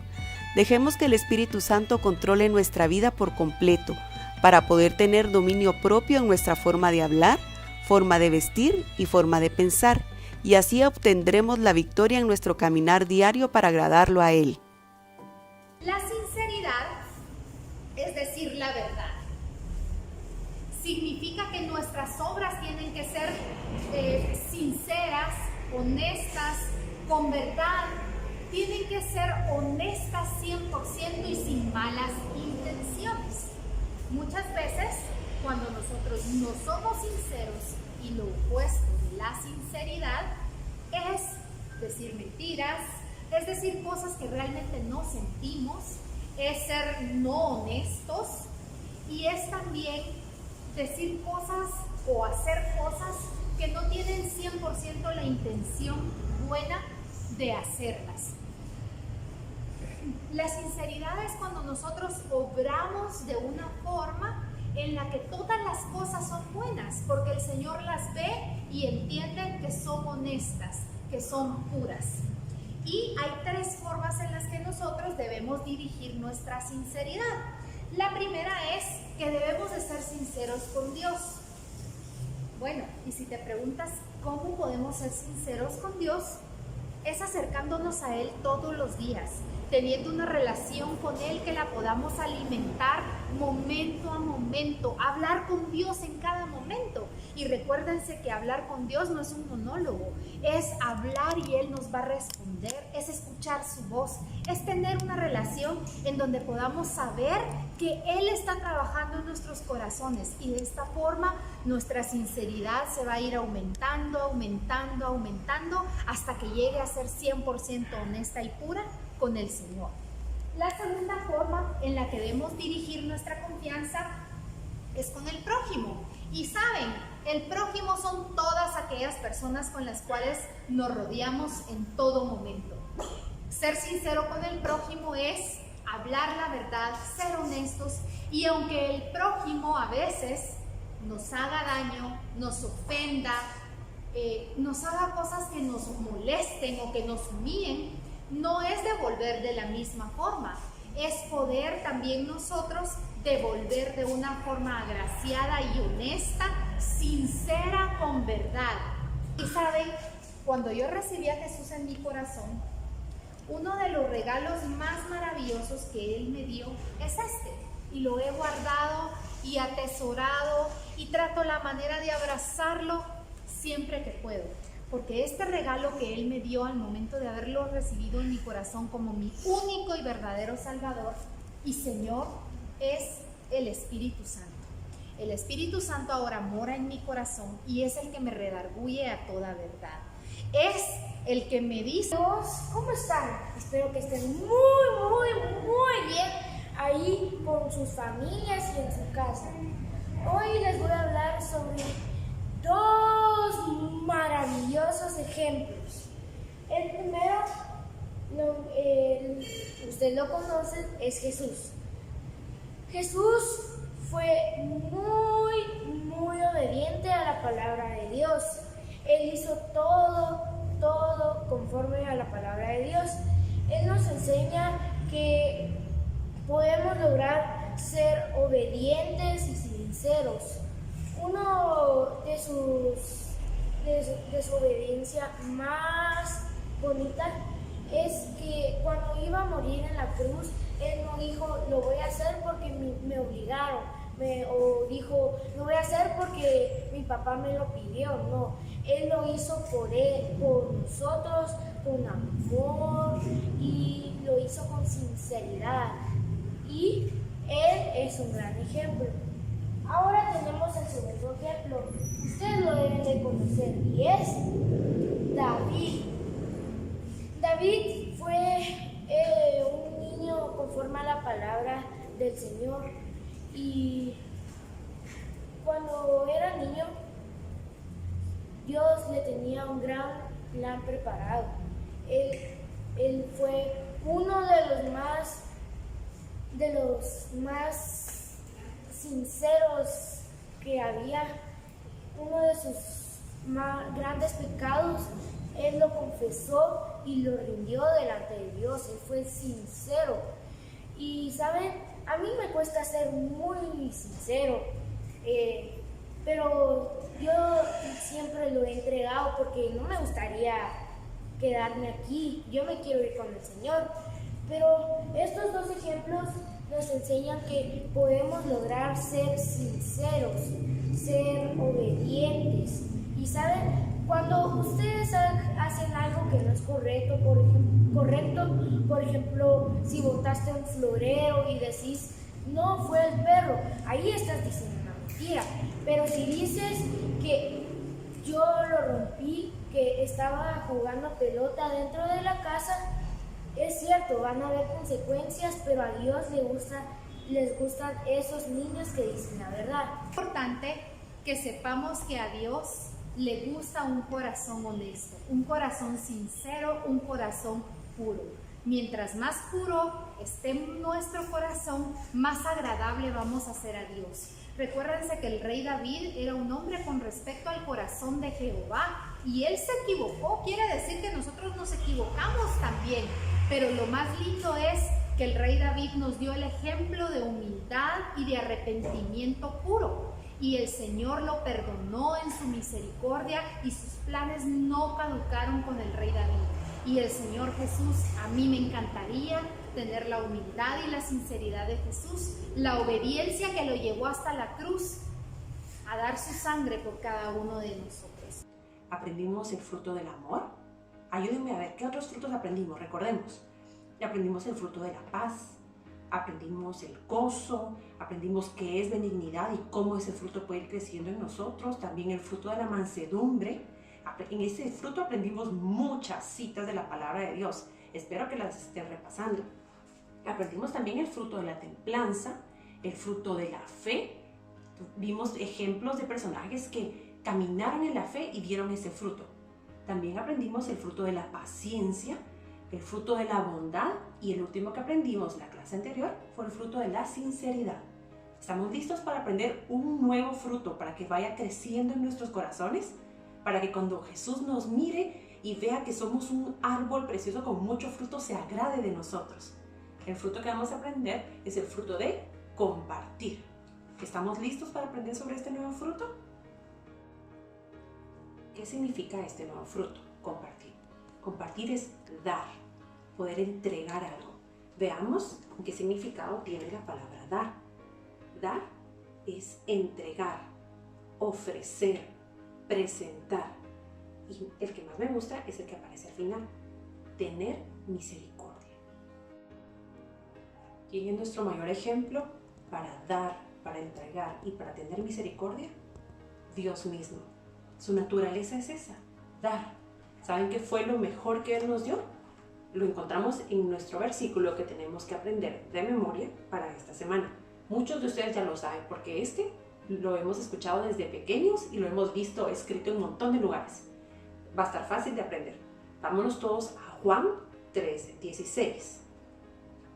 Dejemos que el Espíritu Santo controle nuestra vida por completo, para poder tener dominio propio en nuestra forma de hablar, forma de vestir y forma de pensar, y así obtendremos la victoria en nuestro caminar diario para agradarlo a Él.
La sinceridad es decir la verdad. Significa que nuestras obras tienen que ser sinceras, honestas, con verdad. Tienen que ser honestas 100% y sin malas intenciones. Muchas veces, cuando nosotros no somos sinceros y lo opuesto de la sinceridad es decir mentiras, es decir cosas que realmente no sentimos, es ser no honestos y es también decir cosas o hacer cosas que no tienen 100% la intención buena de hacerlas. La sinceridad es cuando nosotros obramos de una forma en la que todas las cosas son buenas, porque el Señor las ve y entiende que son honestas, que son puras. Y hay tres formas en las que nosotros debemos dirigir nuestra sinceridad. La primera es que debemos de ser sinceros con Dios. Bueno, y si te preguntas cómo podemos ser sinceros con Dios, es acercándonos a Él todos los días, teniendo una relación con Él que la podamos alimentar momento a momento, hablar con Dios en cada momento. Y recuérdense que hablar con Dios no es un monólogo, es hablar y Él nos va a responder, es escuchar su voz, es tener una relación en donde podamos saber que Él está trabajando en nuestros corazones y de esta forma nuestra sinceridad se va a ir aumentando, aumentando, aumentando hasta que llegue a ser 100% honesta y pura con el Señor. La segunda forma en la que debemos dirigir nuestra confianza es con el prójimo. Y saben, el prójimo son todas aquellas personas con las cuales nos rodeamos en todo momento. Ser sincero con el prójimo es hablar la verdad, ser honestos, y aunque el prójimo a veces nos haga daño, nos ofenda, nos haga cosas que nos molesten o que nos humillen, no es devolver de la misma forma, es poder también nosotros devolver de una forma agraciada y honesta, sincera, con verdad. Y saben, cuando yo recibí a Jesús en mi corazón, uno de los regalos más maravillosos que Él me dio es este, y lo he guardado y atesorado y trato la manera de abrazarlo siempre que puedo, porque este regalo que Él me dio al momento de haberlo recibido en mi corazón como mi único y verdadero Salvador y Señor es el Espíritu Santo. El Espíritu Santo ahora mora en mi corazón y es el que me redarguye a toda verdad. Es el que me dice:
¿cómo están? Espero que estén muy bien ahí con sus familias y en su casa. Hoy les voy a hablar sobre dos maravillosos ejemplos. El primero, usted lo conoce, es Jesús. Jesús fue muy obediente a la palabra de Dios. Él hizo todo conforme a la palabra de Dios. Él nos enseña que podemos lograr ser obedientes y sinceros. Uno de su obediencia más bonita es que cuando iba a morir en la cruz, Él no dijo: lo voy a hacer porque me obligaron, o dijo: lo voy a hacer porque mi papá me lo pidió. No, Él lo hizo por nosotros, con amor, y lo hizo con sinceridad. Y Él es un gran ejemplo. Ahora tenemos el segundo ejemplo. Ustedes lo deben de conocer y es David. David fue un niño conforme a la palabra del Señor y cuando era niño Dios le tenía un gran plan preparado. Él fue uno de los más sinceros que había. Uno de sus más grandes pecados, él lo confesó y lo rindió delante de Dios. Él fue sincero. Y saben, a mí me cuesta ser muy sincero, pero yo siempre lo he entregado porque no me gustaría quedarme aquí. Yo me quiero ir con el Señor. Pero estos dos ejemplos nos enseñan que podemos lograr ser sinceros, ser obedientes. Y saben, cuando ustedes hacen algo que no es correcto, por ejemplo, si botaste un florero y decís, no, fue el perro, ahí estás diciendo una mentira. Pero si dices que yo lo rompí, que estaba jugando pelota dentro de la casa, es cierto, van a haber consecuencias, pero a Dios les gustan esos niños que dicen la verdad.
Es importante que sepamos que a Dios le gusta un corazón honesto, un corazón sincero, un corazón puro. Mientras más puro esté nuestro corazón, más agradable vamos a ser a Dios. Recuérdense que el rey David era un hombre con respecto al corazón de Jehová y él se equivocó. Quiere decir que nosotros nos equivocamos también, pero lo más lindo es que el rey David nos dio el ejemplo de humildad y de arrepentimiento puro. Y el Señor lo perdonó en su misericordia y sus planes no caducaron con el rey David. Y el Señor Jesús, a mí me encantaría tener la humildad y la sinceridad de Jesús, la obediencia que lo llevó hasta la cruz a dar su sangre por cada uno de nosotros.
Aprendimos el fruto del amor. Ayúdenme a ver qué otros frutos aprendimos. Recordemos, aprendimos el fruto de la paz, aprendimos el gozo, aprendimos qué es benignidad y cómo ese fruto puede ir creciendo en nosotros. También el fruto de la mansedumbre. En ese fruto aprendimos muchas citas de la palabra de Dios. Espero que las estén repasando. Aprendimos también el fruto de la templanza, el fruto de la fe. Vimos ejemplos de personajes que caminaron en la fe y dieron ese fruto. También aprendimos el fruto de la paciencia, el fruto de la bondad y el último que aprendimos en la clase anterior fue el fruto de la sinceridad. ¿Estamos listos para aprender un nuevo fruto para que vaya creciendo en nuestros corazones? Para que cuando Jesús nos mire y vea que somos un árbol precioso con mucho fruto, se agrade de nosotros. El fruto que vamos a aprender es el fruto de compartir. ¿Estamos listos para aprender sobre este nuevo fruto? ¿Qué significa este nuevo fruto? Compartir. Compartir es dar, poder entregar algo. Veamos qué significado tiene la palabra dar. Dar es entregar, ofrecer, presentar. Y el que más me gusta es el que aparece al final. Tener misericordia. ¿Quién es nuestro mayor ejemplo para dar, para entregar y para tener misericordia? Dios mismo. Su naturaleza es esa, dar. ¿Saben qué fue lo mejor que Él nos dio? Lo encontramos en nuestro versículo que tenemos que aprender de memoria para esta semana. Muchos de ustedes ya lo saben porque lo hemos escuchado desde pequeños y lo hemos visto escrito en un montón de lugares. Va a estar fácil de aprender. Vámonos todos a Juan 3:16,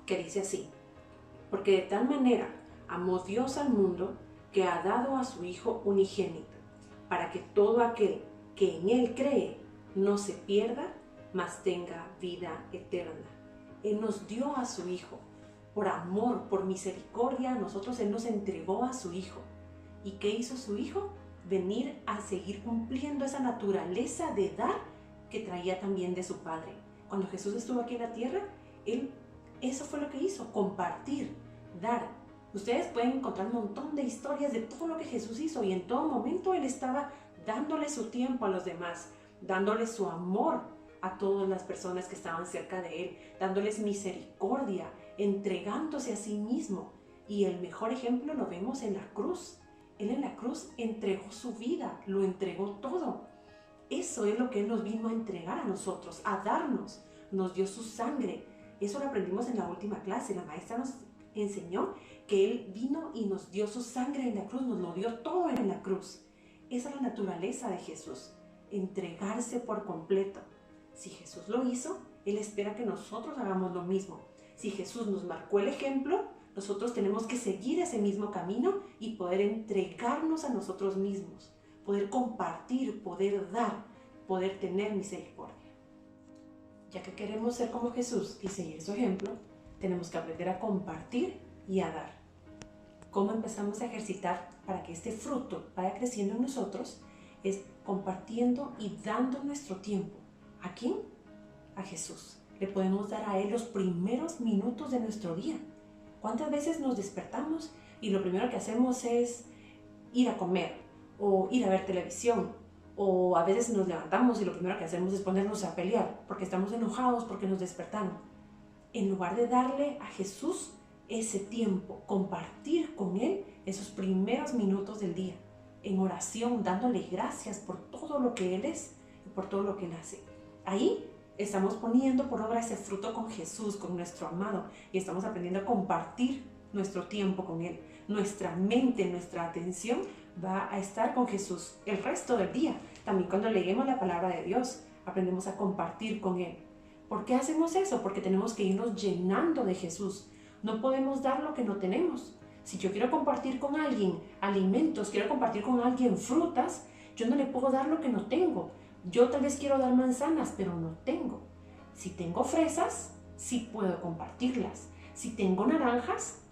que dice así: porque de tal manera amó Dios al mundo que ha dado a su Hijo unigénito, para que todo aquel que en Él cree no se pierda, mas tenga vida eterna. Él nos dio a su Hijo. Por amor, por misericordia, a nosotros Él nos entregó a su Hijo. ¿Y qué hizo su Hijo? Venir a seguir cumpliendo esa naturaleza de dar que traía también de su Padre. Cuando Jesús estuvo aquí en la tierra, eso fue lo que hizo, compartir, dar. Ustedes pueden encontrar un montón de historias de todo lo que Jesús hizo y en todo momento Él estaba dándole su tiempo a los demás, dándole su amor a todas las personas que estaban cerca de Él, dándoles misericordia, entregándose a sí mismo. Y el mejor ejemplo lo vemos en la cruz. Él en la cruz entregó su vida, lo entregó todo. Eso es lo que Él nos vino a entregar a nosotros, a darnos. Nos dio su sangre. Eso lo aprendimos en la última clase. La maestra nos enseñó que Él vino y nos dio su sangre en la cruz, nos lo dio todo en la cruz. Esa es la naturaleza de Jesús, entregarse por completo. Si Jesús lo hizo, Él espera que nosotros hagamos lo mismo. Si Jesús nos marcó el ejemplo, nosotros tenemos que seguir ese mismo camino y poder entregarnos a nosotros mismos, poder compartir, poder dar, poder tener misericordia. Ya que queremos ser como Jesús y seguir su ejemplo, tenemos que aprender a compartir y a dar. ¿Cómo empezamos a ejercitar para que este fruto vaya creciendo en nosotros? Es compartiendo y dando nuestro tiempo. ¿A quién? A Jesús. Le podemos dar a Él los primeros minutos de nuestro día. ¿Cuántas veces nos despertamos y lo primero que hacemos es ir a comer o ir a ver televisión? O a veces nos levantamos y lo primero que hacemos es ponernos a pelear porque estamos enojados porque nos despertaron. En lugar de darle a Jesús ese tiempo, compartir con Él esos primeros minutos del día, en oración, dándole gracias por todo lo que Él es y por todo lo que Él hace. Ahí estamos poniendo por obra ese fruto con Jesús, con nuestro amado, y estamos aprendiendo a compartir nuestro tiempo con Él. Nuestra mente, nuestra atención va a estar con Jesús el resto del día. También cuando leemos la palabra de Dios, aprendemos a compartir con Él. ¿Por qué hacemos eso? Porque tenemos que irnos llenando de Jesús. No podemos dar lo que no tenemos. Si yo quiero compartir con alguien alimentos, quiero compartir con alguien frutas, yo no le puedo dar lo que no tengo. Yo tal vez quiero dar manzanas, pero no tengo. Si tengo fresas, sí puedo compartirlas. Si tengo naranjas,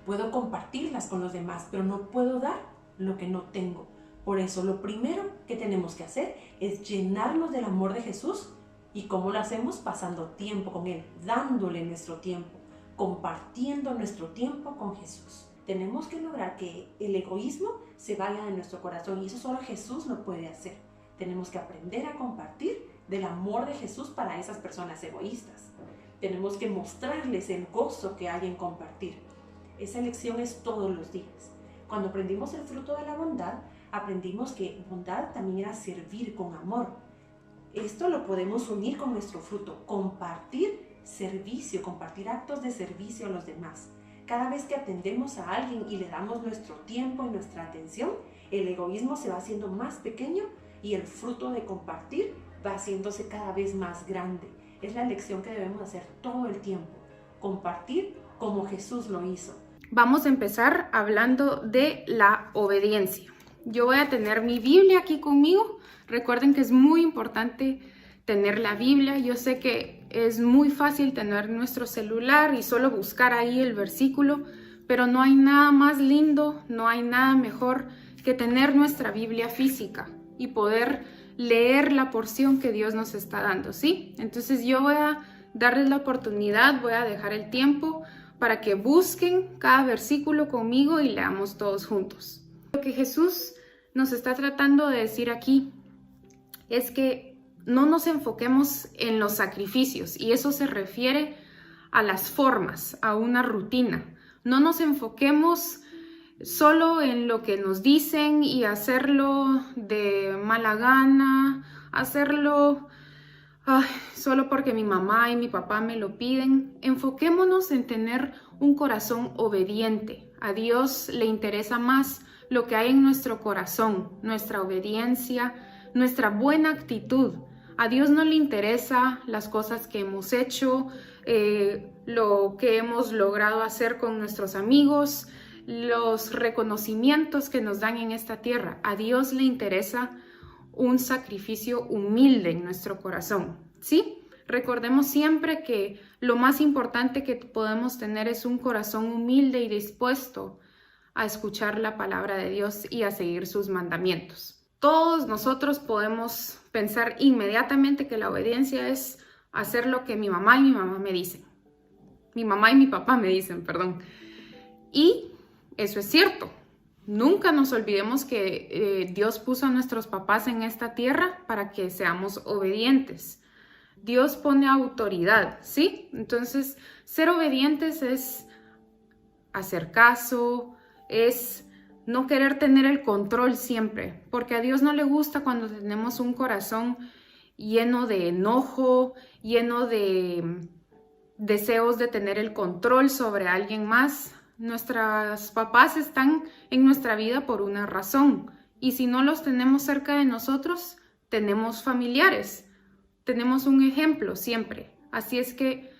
puedo compartirlas con los demás, pero no puedo dar lo que no tengo. Por eso lo primero que tenemos que hacer es llenarnos del amor de Jesús. ¿Y cómo lo hacemos? Pasando tiempo con Él, dándole nuestro tiempo, compartiendo nuestro tiempo con Jesús. Tenemos que lograr que el egoísmo se vaya de nuestro corazón y eso solo Jesús lo puede hacer. Tenemos que aprender a compartir del amor de Jesús para esas personas egoístas. Tenemos que mostrarles el gozo que hay en compartir. Esa lección es todos los días. Cuando aprendimos el fruto de la bondad, aprendimos que bondad también era servir con amor. Esto lo podemos unir con nuestro fruto, compartir servicio, compartir actos de servicio a los demás. Cada vez que atendemos a alguien y le damos nuestro tiempo y nuestra atención, el egoísmo se va haciendo más pequeño y el fruto de compartir va haciéndose cada vez más grande. Es la lección que debemos hacer todo el tiempo, compartir como Jesús lo hizo.
Vamos a empezar hablando de la obediencia. Yo voy a tener mi Biblia aquí conmigo. Recuerden que es muy importante tener la Biblia. Yo sé que es muy fácil tener nuestro celular y solo buscar ahí el versículo, pero no hay nada más lindo, no hay nada mejor que tener nuestra Biblia física y poder leer la porción que Dios nos está dando, ¿sí? Entonces yo voy a darles la oportunidad, voy a dejar el tiempo para que busquen cada versículo conmigo y leamos todos juntos. Lo que Jesús nos está tratando de decir aquí es que no nos enfoquemos en los sacrificios, y eso se refiere a las formas, a una rutina. No nos enfoquemos solo en lo que nos dicen y hacerlo de mala gana, hacerlo solo porque mi mamá y mi papá me lo piden. Enfoquémonos en tener un corazón obediente. A Dios le interesa más lo que hay en nuestro corazón, nuestra obediencia, nuestra buena actitud. A Dios no le interesa las cosas que hemos hecho, lo que hemos logrado hacer con nuestros amigos, los reconocimientos que nos dan en esta tierra. A Dios le interesa un sacrificio humilde en nuestro corazón, ¿sí? Recordemos siempre que lo más importante que podemos tener es un corazón humilde y dispuesto a escuchar la palabra de Dios y a seguir sus mandamientos. Todos nosotros podemos pensar inmediatamente que la obediencia es hacer lo que mi mamá y mi mamá me dicen. Mi mamá y mi papá me dicen, perdón. Y eso es cierto. Nunca nos olvidemos que Dios puso a nuestros papás en esta tierra para que seamos obedientes. Dios pone autoridad, ¿sí? Entonces, ser obedientes es hacer caso, es no querer tener el control siempre, porque a Dios no le gusta cuando tenemos un corazón lleno de enojo, lleno de deseos de tener el control sobre alguien más. Nuestros papás están en nuestra vida por una razón, y si no los tenemos cerca de nosotros, tenemos familiares, tenemos un ejemplo siempre. Así es que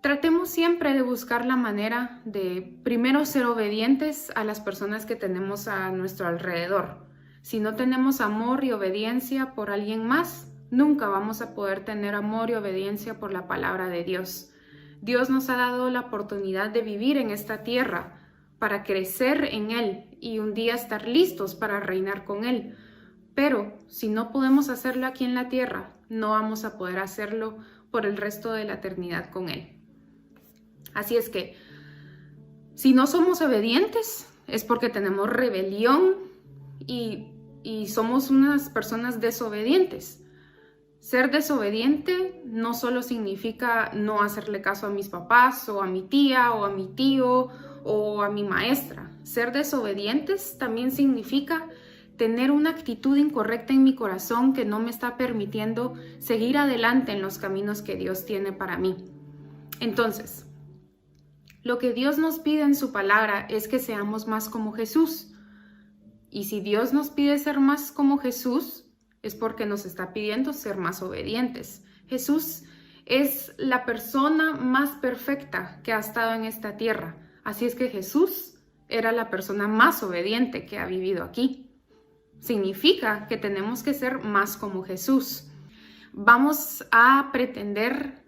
tratemos siempre de buscar la manera de primero ser obedientes a las personas que tenemos a nuestro alrededor. Si no tenemos amor y obediencia por alguien más, nunca vamos a poder tener amor y obediencia por la palabra de Dios. Dios nos ha dado la oportunidad de vivir en esta tierra para crecer en Él y un día estar listos para reinar con Él. Pero si no podemos hacerlo aquí en la tierra, no vamos a poder hacerlo por el resto de la eternidad con Él. Así es que, si no somos obedientes, es porque tenemos rebelión y somos unas personas desobedientes. Ser desobediente no solo significa no hacerle caso a mis papás o a mi tía o a mi tío o a mi maestra. Ser desobedientes también significa tener una actitud incorrecta en mi corazón que no me está permitiendo seguir adelante en los caminos que Dios tiene para mí. Entonces, lo que Dios nos pide en su palabra es que seamos más como Jesús. Y si Dios nos pide ser más como Jesús, es porque nos está pidiendo ser más obedientes. Jesús es la persona más perfecta que ha estado en esta tierra. Así es que Jesús era la persona más obediente que ha vivido aquí. Significa que tenemos que ser más como Jesús. Vamos a pretender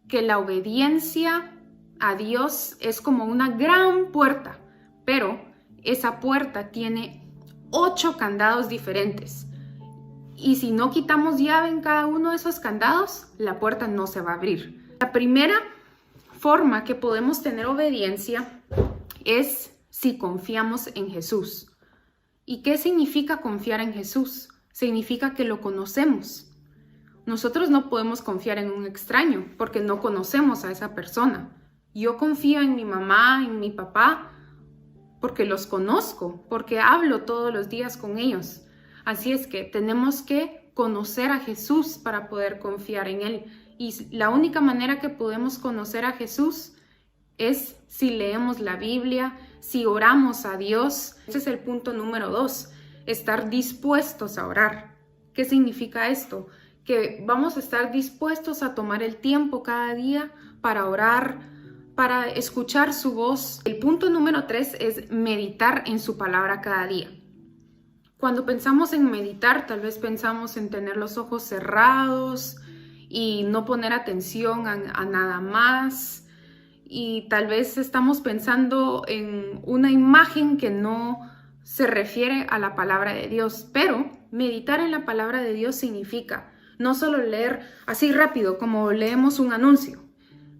que la obediencia a Dios es como una gran puerta, pero esa puerta tiene 8 candados diferentes. Y si no quitamos llave en cada uno de esos candados, la puerta no se va a abrir. La primera forma que podemos tener obediencia es si confiamos en Jesús. ¿Y qué significa confiar en Jesús? Significa que lo conocemos. Nosotros no podemos confiar en un extraño porque no conocemos a esa persona. Yo confío en mi mamá, en mi papá, porque los conozco, porque hablo todos los días con ellos. Así es que tenemos que conocer a Jesús para poder confiar en Él. Y la única manera que podemos conocer a Jesús es si leemos la Biblia, si oramos a Dios. Ese es el punto número 2, estar dispuestos a orar. ¿Qué significa esto? Que vamos a estar dispuestos a tomar el tiempo cada día para orar, para escuchar su voz. El punto número 3 es meditar en su palabra cada día. Cuando pensamos en meditar, tal vez pensamos en tener los ojos cerrados y no poner atención a nada más. Y tal vez estamos pensando en una imagen que no se refiere a la palabra de Dios. Pero meditar en la palabra de Dios significa no solo leer así rápido como leemos un anuncio.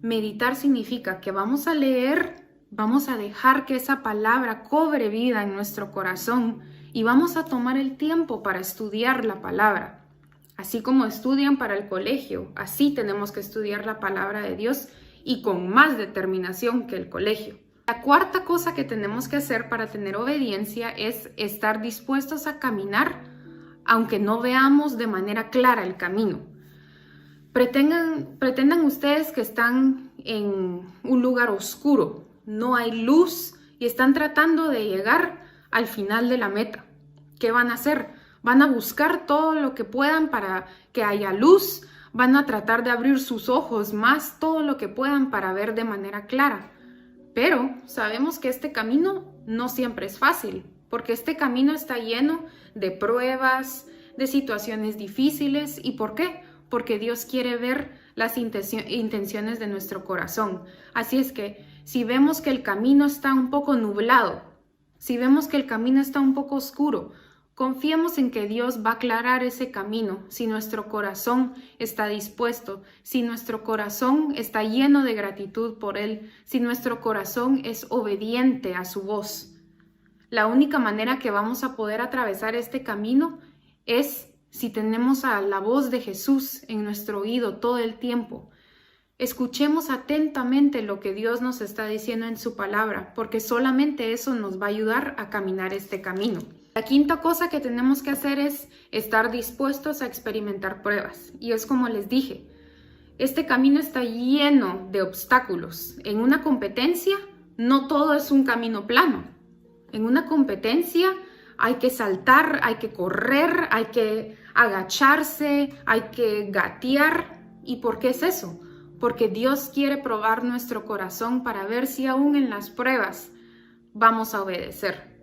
Meditar significa que vamos a leer, vamos a dejar que esa palabra cobre vida en nuestro corazón y vamos a tomar el tiempo para estudiar la palabra. Así como estudian para el colegio, así tenemos que estudiar la palabra de Dios y con más determinación que el colegio. La cuarta cosa que tenemos que hacer para tener obediencia es estar dispuestos a caminar aunque no veamos de manera clara el camino. Pretendan ustedes que están en un lugar oscuro, no hay luz y están tratando de llegar al final de la meta. ¿Qué van a hacer? Van a buscar todo lo que puedan para que haya luz, van a tratar de abrir sus ojos más, todo lo que puedan para ver de manera clara. Pero sabemos que este camino no siempre es fácil, porque este camino está lleno de pruebas, de situaciones difíciles. ¿Y por qué? Porque Dios quiere ver las intenciones de nuestro corazón. Así es que si vemos que el camino está un poco nublado, si vemos que el camino está un poco oscuro, confiemos en que Dios va a aclarar ese camino si nuestro corazón está dispuesto, si nuestro corazón está lleno de gratitud por Él, si nuestro corazón es obediente a su voz. La única manera que vamos a poder atravesar este camino es si tenemos a la voz de Jesús en nuestro oído todo el tiempo. Escuchemos atentamente lo que Dios nos está diciendo en su palabra, porque solamente eso nos va a ayudar a caminar este camino. La quinta cosa que tenemos que hacer es estar dispuestos a experimentar pruebas. Y es como les dije, este camino está lleno de obstáculos. En una competencia, no todo es un camino plano. En una competencia hay que saltar, hay que correr, hay que agacharse, hay que gatear. ¿Y por qué es eso? Porque Dios quiere probar nuestro corazón para ver si aún en las pruebas vamos a obedecer.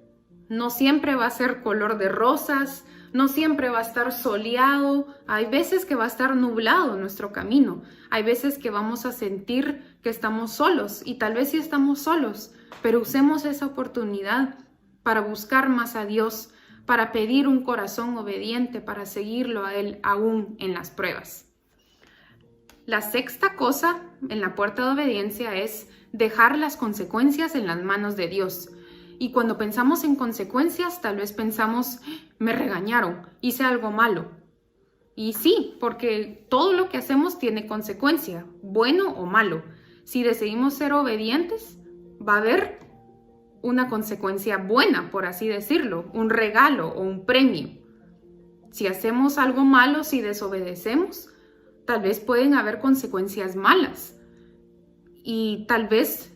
No siempre va a ser color de rosas, no siempre va a estar soleado, hay veces que va a estar nublado nuestro camino, hay veces que vamos a sentir que estamos solos y tal vez sí estamos solos, pero usemos esa oportunidad para buscar más a Dios, para pedir un corazón obediente, para seguirlo a Él aún en las pruebas. La sexta cosa en la puerta de obediencia es dejar las consecuencias en las manos de Dios. Y cuando pensamos en consecuencias, tal vez pensamos, me regañaron, hice algo malo. Y sí, porque todo lo que hacemos tiene consecuencia, bueno o malo. Si decidimos ser obedientes, va a haber una consecuencia buena, por así decirlo, un regalo o un premio. Si hacemos algo malo, si desobedecemos, tal vez pueden haber consecuencias malas. Y tal vez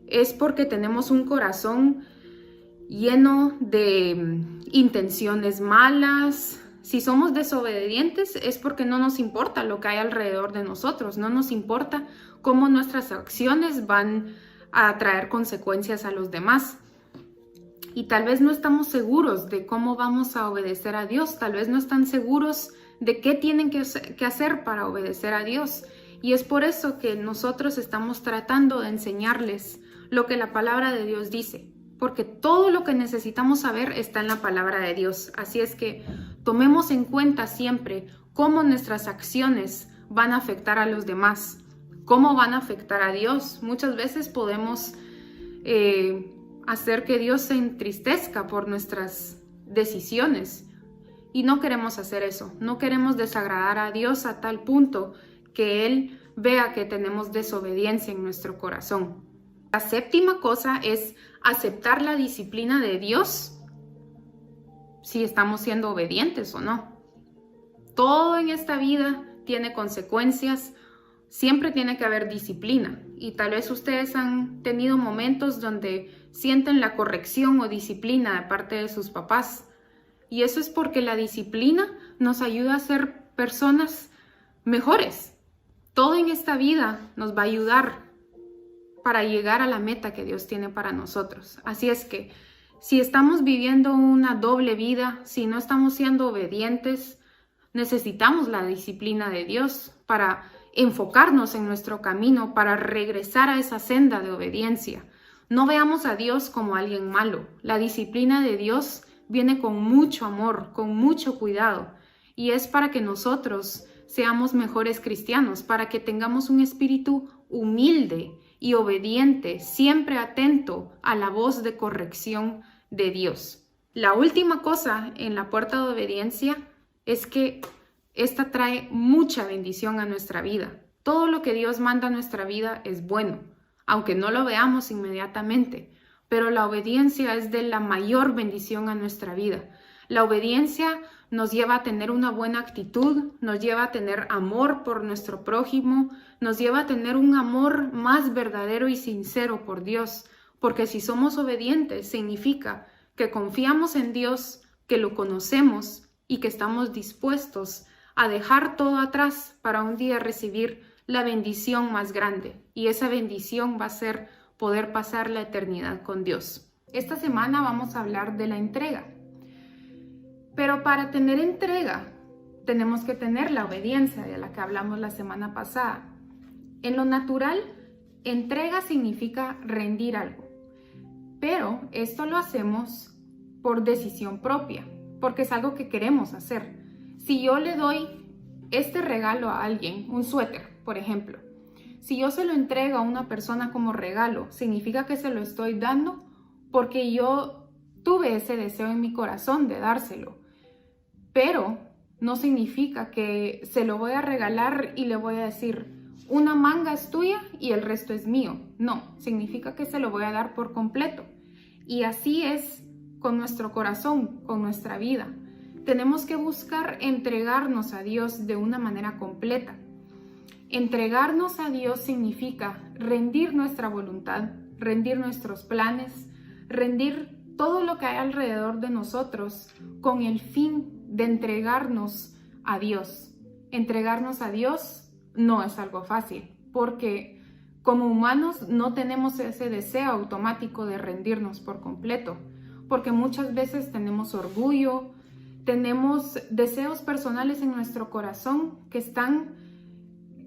es porque tenemos un corazón lleno de intenciones malas. Si somos desobedientes es porque no nos importa lo que hay alrededor de nosotros, no nos importa cómo nuestras acciones van a traer consecuencias a los demás. Y tal vez no estamos seguros de cómo vamos a obedecer a Dios, tal vez no están seguros de qué tienen que hacer para obedecer a Dios. Y es por eso que nosotros estamos tratando de enseñarles lo que la palabra de Dios dice, porque todo lo que necesitamos saber está en la palabra de Dios. Así es que tomemos en cuenta siempre cómo nuestras acciones van a afectar a los demás, cómo van a afectar a Dios. Muchas veces podemos hacer que Dios se entristezca por nuestras decisiones y no queremos hacer eso. No queremos desagradar a Dios a tal punto que Él vea que tenemos desobediencia en nuestro corazón. La séptima cosa es aceptar la disciplina de Dios si estamos siendo obedientes o no. Todo en esta vida tiene consecuencias, siempre tiene que haber disciplina y tal vez ustedes han tenido momentos donde sienten la corrección o disciplina de parte de sus papás y eso es porque la disciplina nos ayuda a ser personas mejores. Todo en esta vida nos va a ayudar para llegar a la meta que Dios tiene para nosotros. Así es que si estamos viviendo una doble vida, si no estamos siendo obedientes, necesitamos la disciplina de Dios para enfocarnos en nuestro camino, para regresar a esa senda de obediencia. No veamos a Dios como alguien malo. La disciplina de Dios viene con mucho amor, con mucho cuidado, y es para que nosotros seamos mejores cristianos, para que tengamos un espíritu humilde y obediente, siempre atento a la voz de corrección de Dios. La última cosa en la puerta de obediencia es que esta trae mucha bendición a nuestra vida. Todo lo que Dios manda a nuestra vida es bueno, aunque no lo veamos inmediatamente, pero la obediencia es de la mayor bendición a nuestra vida. La obediencia nos lleva a tener una buena actitud, nos lleva a tener amor por nuestro prójimo, nos lleva a tener un amor más verdadero y sincero por Dios, porque si somos obedientes significa que confiamos en Dios, que lo conocemos y que estamos dispuestos a dejar todo atrás para un día recibir la bendición más grande, y esa bendición va a ser poder pasar la eternidad con Dios. Esta semana vamos a hablar de la entrega. Pero para tener entrega, tenemos que tener la obediencia de la que hablamos la semana pasada. En lo natural, entrega significa rendir algo. Pero esto lo hacemos por decisión propia, porque es algo que queremos hacer. Si yo le doy este regalo a alguien, un suéter, por ejemplo, si yo se lo entrego a una persona como regalo, significa que se lo estoy dando porque yo tuve ese deseo en mi corazón de dárselo. Pero no significa que se lo voy a regalar y le voy a decir, una manga es tuya y el resto es mío. No, significa que se lo voy a dar por completo. Y así es con nuestro corazón, con nuestra vida. Tenemos que buscar entregarnos a Dios de una manera completa. Entregarnos a Dios significa rendir nuestra voluntad, rendir nuestros planes, rendir todo lo que hay alrededor de nosotros con el fin de entregarnos a Dios. Entregarnos a Dios no es algo fácil, porque como humanos no tenemos ese deseo automático de rendirnos por completo, porque muchas veces tenemos orgullo, tenemos deseos personales en nuestro corazón que están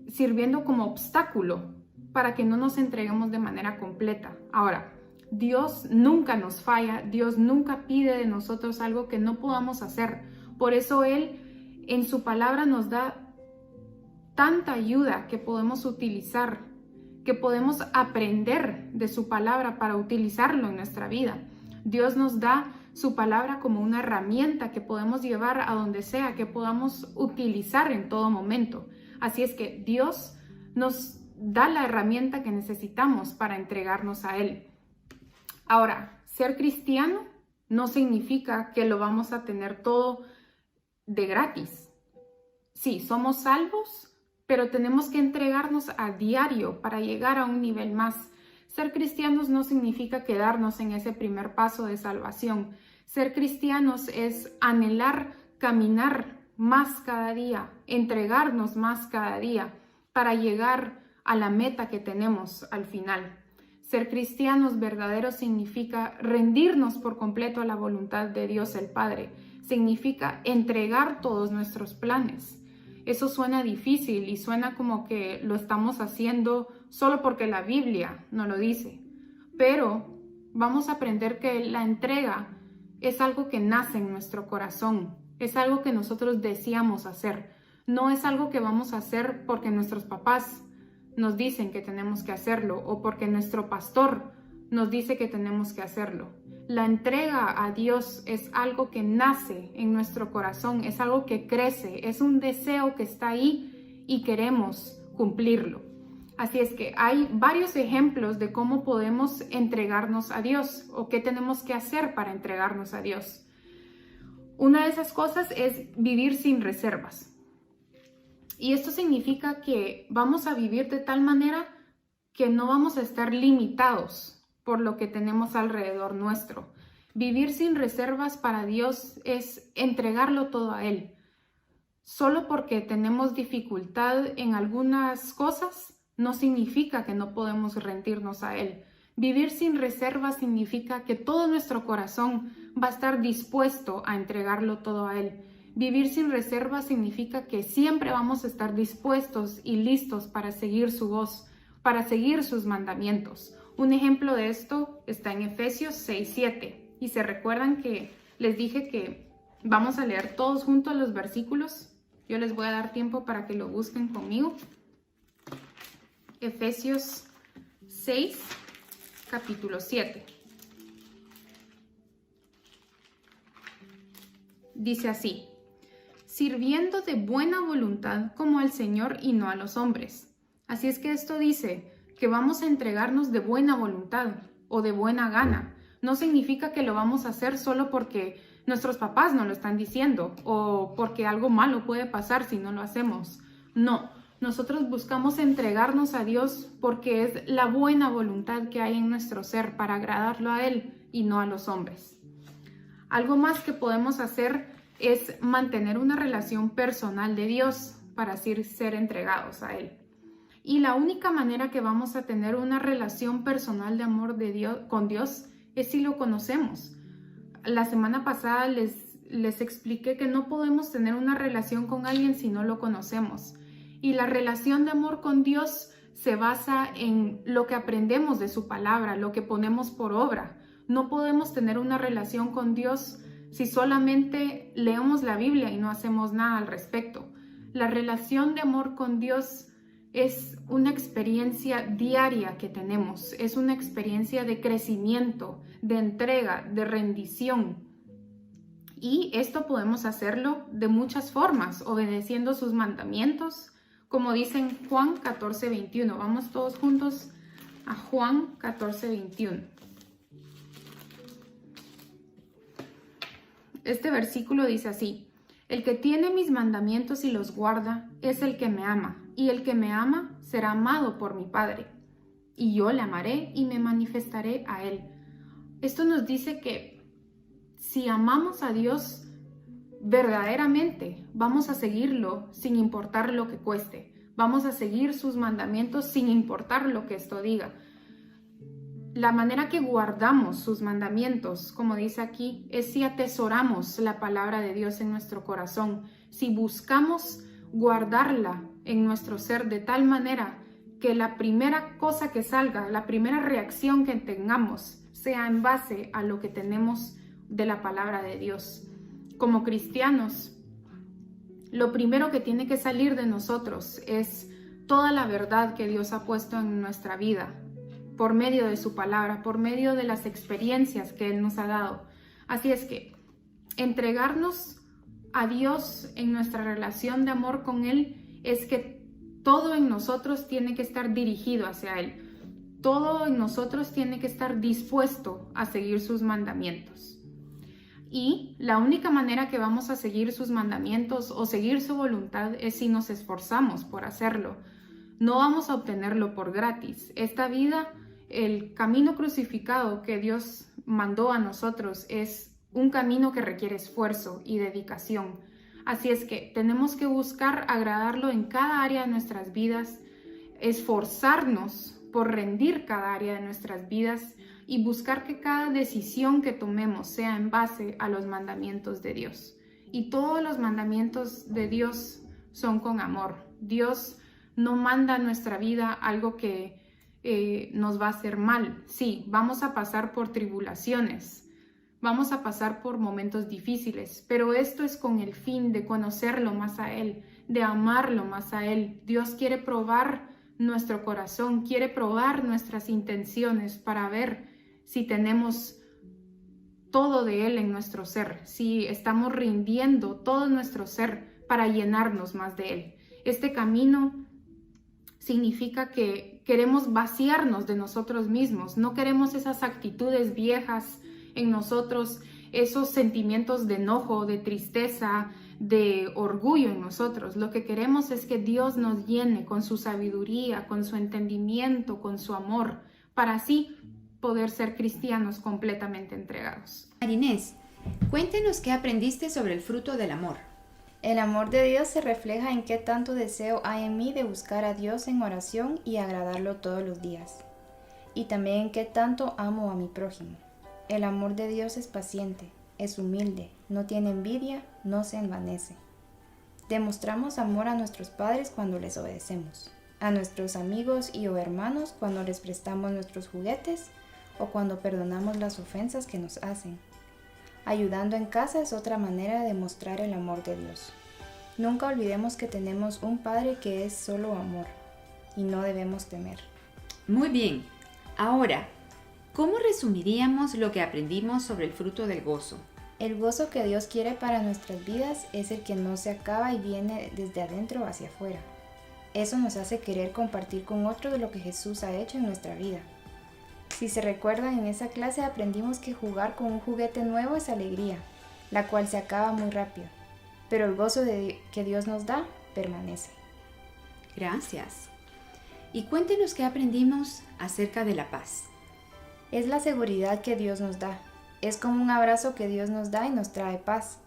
sirviendo como obstáculo para que no nos entreguemos de manera completa. Ahora, Dios nunca nos falla, Dios nunca pide de nosotros algo que no podamos hacer. Por eso Él en su palabra nos da tanta ayuda que podemos utilizar, que podemos aprender de su palabra para utilizarlo en nuestra vida. Dios nos da su palabra como una herramienta que podemos llevar a donde sea, que podamos utilizar en todo momento. Así es que Dios nos da la herramienta que necesitamos para entregarnos a Él. Ahora, ser cristiano no significa que lo vamos a tener todo de gratis. Sí, somos salvos, pero tenemos que entregarnos a diario para llegar a un nivel más. Ser cristianos no significa quedarnos en ese primer paso de salvación. Ser cristianos es anhelar caminar más cada día, entregarnos más cada día para llegar a la meta que tenemos al final. Ser cristianos verdaderos significa rendirnos por completo a la voluntad de Dios el Padre. Significa entregar todos nuestros planes. Eso suena difícil y suena como que lo estamos haciendo solo porque la Biblia nos lo dice. Pero vamos a aprender que la entrega es algo que nace en nuestro corazón. Es algo que nosotros deseamos hacer. No es algo que vamos a hacer porque nuestros papás nos dicen que tenemos que hacerlo o porque nuestro pastor nos dice que tenemos que hacerlo. La entrega a Dios es algo que nace en nuestro corazón, es algo que crece, es un deseo que está ahí y queremos cumplirlo. Así es que hay varios ejemplos de cómo podemos entregarnos a Dios o qué tenemos que hacer para entregarnos a Dios. Una de esas cosas es vivir sin reservas. Y esto significa que vamos a vivir de tal manera que no vamos a estar limitados por lo que tenemos alrededor nuestro. Vivir sin reservas para Dios es entregarlo todo a Él. Solo porque tenemos dificultad en algunas cosas no significa que no podemos rendirnos a Él. Vivir sin reservas significa que todo nuestro corazón va a estar dispuesto a entregarlo todo a Él. Vivir sin reservas significa que siempre vamos a estar dispuestos y listos para seguir su voz, para seguir sus mandamientos. Un ejemplo de esto está en Efesios 6:7. Y se recuerdan que les dije que vamos a leer todos juntos los versículos. Yo les voy a dar tiempo para que lo busquen conmigo. Efesios 6, capítulo 7. Dice así: sirviendo de buena voluntad como al Señor y no a los hombres. Así es que esto dice que vamos a entregarnos de buena voluntad o de buena gana. No significa que lo vamos a hacer solo porque nuestros papás nos lo están diciendo o porque algo malo puede pasar si no lo hacemos. No, nosotros buscamos entregarnos a Dios porque es la buena voluntad que hay en nuestro ser para agradarlo a Él y no a los hombres. Algo más que podemos hacer es mantener una relación personal de Dios para así ser entregados a Él. Y la única manera que vamos a tener una relación personal de amor de Dios, con Dios es si lo conocemos. La semana pasada les expliqué que no podemos tener una relación con alguien si no lo conocemos. Y la relación de amor con Dios se basa en lo que aprendemos de su palabra, lo que ponemos por obra. No podemos tener una relación con Dios si solamente leemos la Biblia y no hacemos nada al respecto. La relación de amor con Dios es una experiencia diaria que tenemos, es una experiencia de crecimiento, de entrega, de rendición. Y esto podemos hacerlo de muchas formas, obedeciendo sus mandamientos,
como dice en Juan 14:21. Vamos todos juntos a Juan 14:21. Este versículo dice así: el que tiene mis mandamientos y los guarda es el que me ama, y el que me ama será amado por mi Padre, y yo le amaré y me manifestaré a él. Esto nos dice que si amamos a Dios verdaderamente, vamos a seguirlo sin importar lo que cueste. Vamos a seguir sus mandamientos sin importar lo que esto diga. La manera que guardamos sus mandamientos, como dice aquí, es si atesoramos la palabra de Dios en nuestro corazón, si buscamos guardarla en nuestro ser de tal manera que la primera cosa que salga, la primera reacción que tengamos, sea en base a lo que tenemos de la palabra de Dios. Como cristianos, lo primero que tiene que salir de nosotros es toda la verdad que Dios ha puesto en nuestra vida, por medio de su palabra, por medio de las experiencias que Él nos ha dado. Así es que entregarnos a Dios en nuestra relación de amor con Él es que todo en nosotros tiene que estar dirigido hacia Él. Todo en nosotros tiene que estar dispuesto a seguir sus mandamientos. Y la única manera que vamos a seguir sus mandamientos o seguir su voluntad es si nos esforzamos por hacerlo. No vamos a obtenerlo por gratis. Esta vida, el camino crucificado que Dios mandó a nosotros es un camino que requiere esfuerzo y dedicación. Así es que tenemos que buscar agradarlo en cada área de nuestras vidas, esforzarnos por rendir cada área de nuestras vidas y buscar que cada decisión que tomemos sea en base a los mandamientos de Dios. Y todos los mandamientos de Dios son con amor. Dios no manda a nuestra vida algo que nos va a hacer mal. Sí, vamos a pasar por tribulaciones, vamos a pasar por momentos difíciles, pero esto es con el fin de conocerlo más a Él, de amarlo más a Él. Dios quiere probar nuestro corazón, quiere probar nuestras intenciones para ver si tenemos todo de Él en nuestro ser, si estamos rindiendo todo nuestro ser para llenarnos más de Él. Este camino significa que queremos vaciarnos de nosotros mismos, no queremos esas actitudes viejas en nosotros, esos sentimientos de enojo, de tristeza, de orgullo en nosotros. Lo que queremos es que Dios nos llene con su sabiduría, con su entendimiento, con su amor, para así poder ser cristianos completamente entregados.
Marinés, cuéntenos qué aprendiste sobre el fruto del amor.
El amor de Dios se refleja en qué tanto deseo hay en mí de buscar a Dios en oración y agradarlo todos los días. Y también en qué tanto amo a mi prójimo. El amor de Dios es paciente, es humilde, no tiene envidia, no se envanece. Demostramos amor a nuestros padres cuando les obedecemos, a nuestros amigos y o hermanos cuando les prestamos nuestros juguetes o cuando perdonamos las ofensas que nos hacen. Ayudando en casa es otra manera de demostrar el amor de Dios. Nunca olvidemos que tenemos un Padre que es solo amor y no debemos temer.
Muy bien. Ahora, ¿cómo resumiríamos lo que aprendimos sobre el fruto del gozo?
El gozo que Dios quiere para nuestras vidas es el que no se acaba y viene desde adentro hacia afuera. Eso nos hace querer compartir con otros lo que Jesús ha hecho en nuestra vida. Si se recuerdan, en esa clase aprendimos que jugar con un juguete nuevo es alegría, la cual se acaba muy rápido, pero el gozo que Dios nos da permanece.
Gracias. Y cuéntenos qué aprendimos acerca de la paz.
Es la seguridad que Dios nos da. Es como un abrazo que Dios nos da y nos trae paz.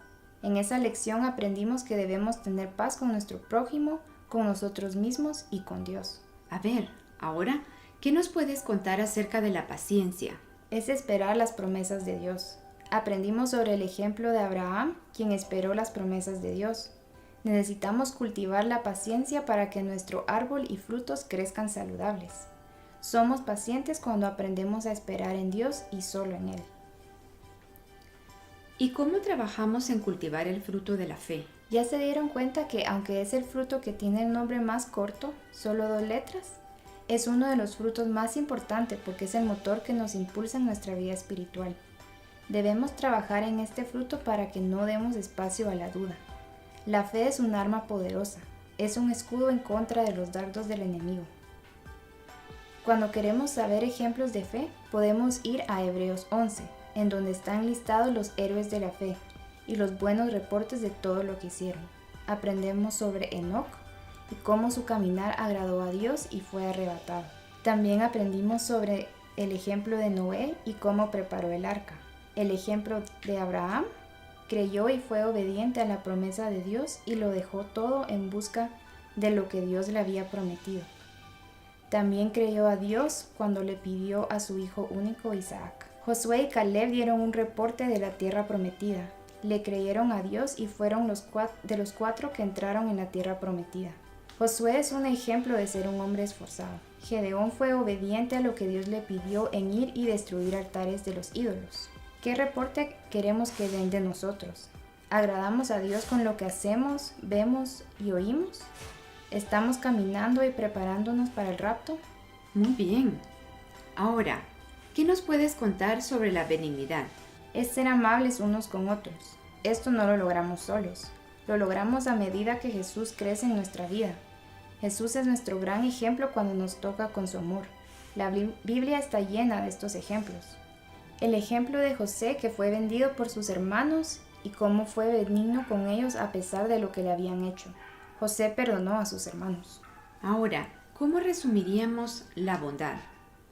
En esa lección aprendimos que debemos tener paz con nuestro prójimo, con nosotros mismos y con Dios.
A ver, ahora, ¿qué nos puedes contar acerca de la paciencia?
Es esperar las promesas de Dios. Aprendimos sobre el ejemplo de Abraham, quien esperó las promesas de Dios. Necesitamos cultivar la paciencia para que nuestro árbol y frutos crezcan saludables. Somos pacientes cuando aprendemos a esperar en Dios y solo en Él.
¿Y cómo trabajamos en cultivar el fruto de la fe?
¿Ya se dieron cuenta que aunque es el fruto que tiene el nombre más corto, solo 2 letras? Es uno de los frutos más importantes porque es el motor que nos impulsa en nuestra vida espiritual. Debemos trabajar en este fruto para que no demos espacio a la duda. La fe es un arma poderosa.
Es un escudo en contra de los dardos del enemigo. Cuando queremos saber ejemplos de fe, podemos ir a Hebreos 11, en donde están listados los héroes de la fe y los buenos reportes de todo lo que hicieron. Aprendemos sobre Enoc y cómo su caminar agradó a Dios y fue arrebatado. También aprendimos sobre el ejemplo de Noé y cómo preparó el arca. El ejemplo de Abraham: creyó y fue obediente a la promesa de Dios y lo dejó todo en busca de lo que Dios le había prometido. También creyó a Dios cuando le pidió a su hijo único Isaac. Josué y Caleb dieron un reporte de la tierra prometida. Le creyeron a Dios y fueron de los 4 que entraron en la tierra prometida. Josué es un ejemplo de ser un hombre esforzado. Gedeón fue obediente a lo que Dios le pidió en ir y destruir altares de los ídolos. ¿Qué reporte queremos que den de nosotros? ¿Agradamos a Dios con lo que hacemos, vemos y oímos? ¿Estamos caminando y preparándonos para el rapto?
Muy bien. Ahora, ¿qué nos puedes contar sobre la benignidad?
Es ser amables unos con otros. Esto no lo logramos solos. Lo logramos a medida que Jesús crece en nuestra vida. Jesús es nuestro gran ejemplo cuando nos toca con su amor. La Biblia está llena de estos ejemplos. El ejemplo de José, que fue vendido por sus hermanos, y cómo fue benigno con ellos a pesar de lo que le habían hecho. José perdonó a sus hermanos.
Ahora, ¿cómo resumiríamos la bondad?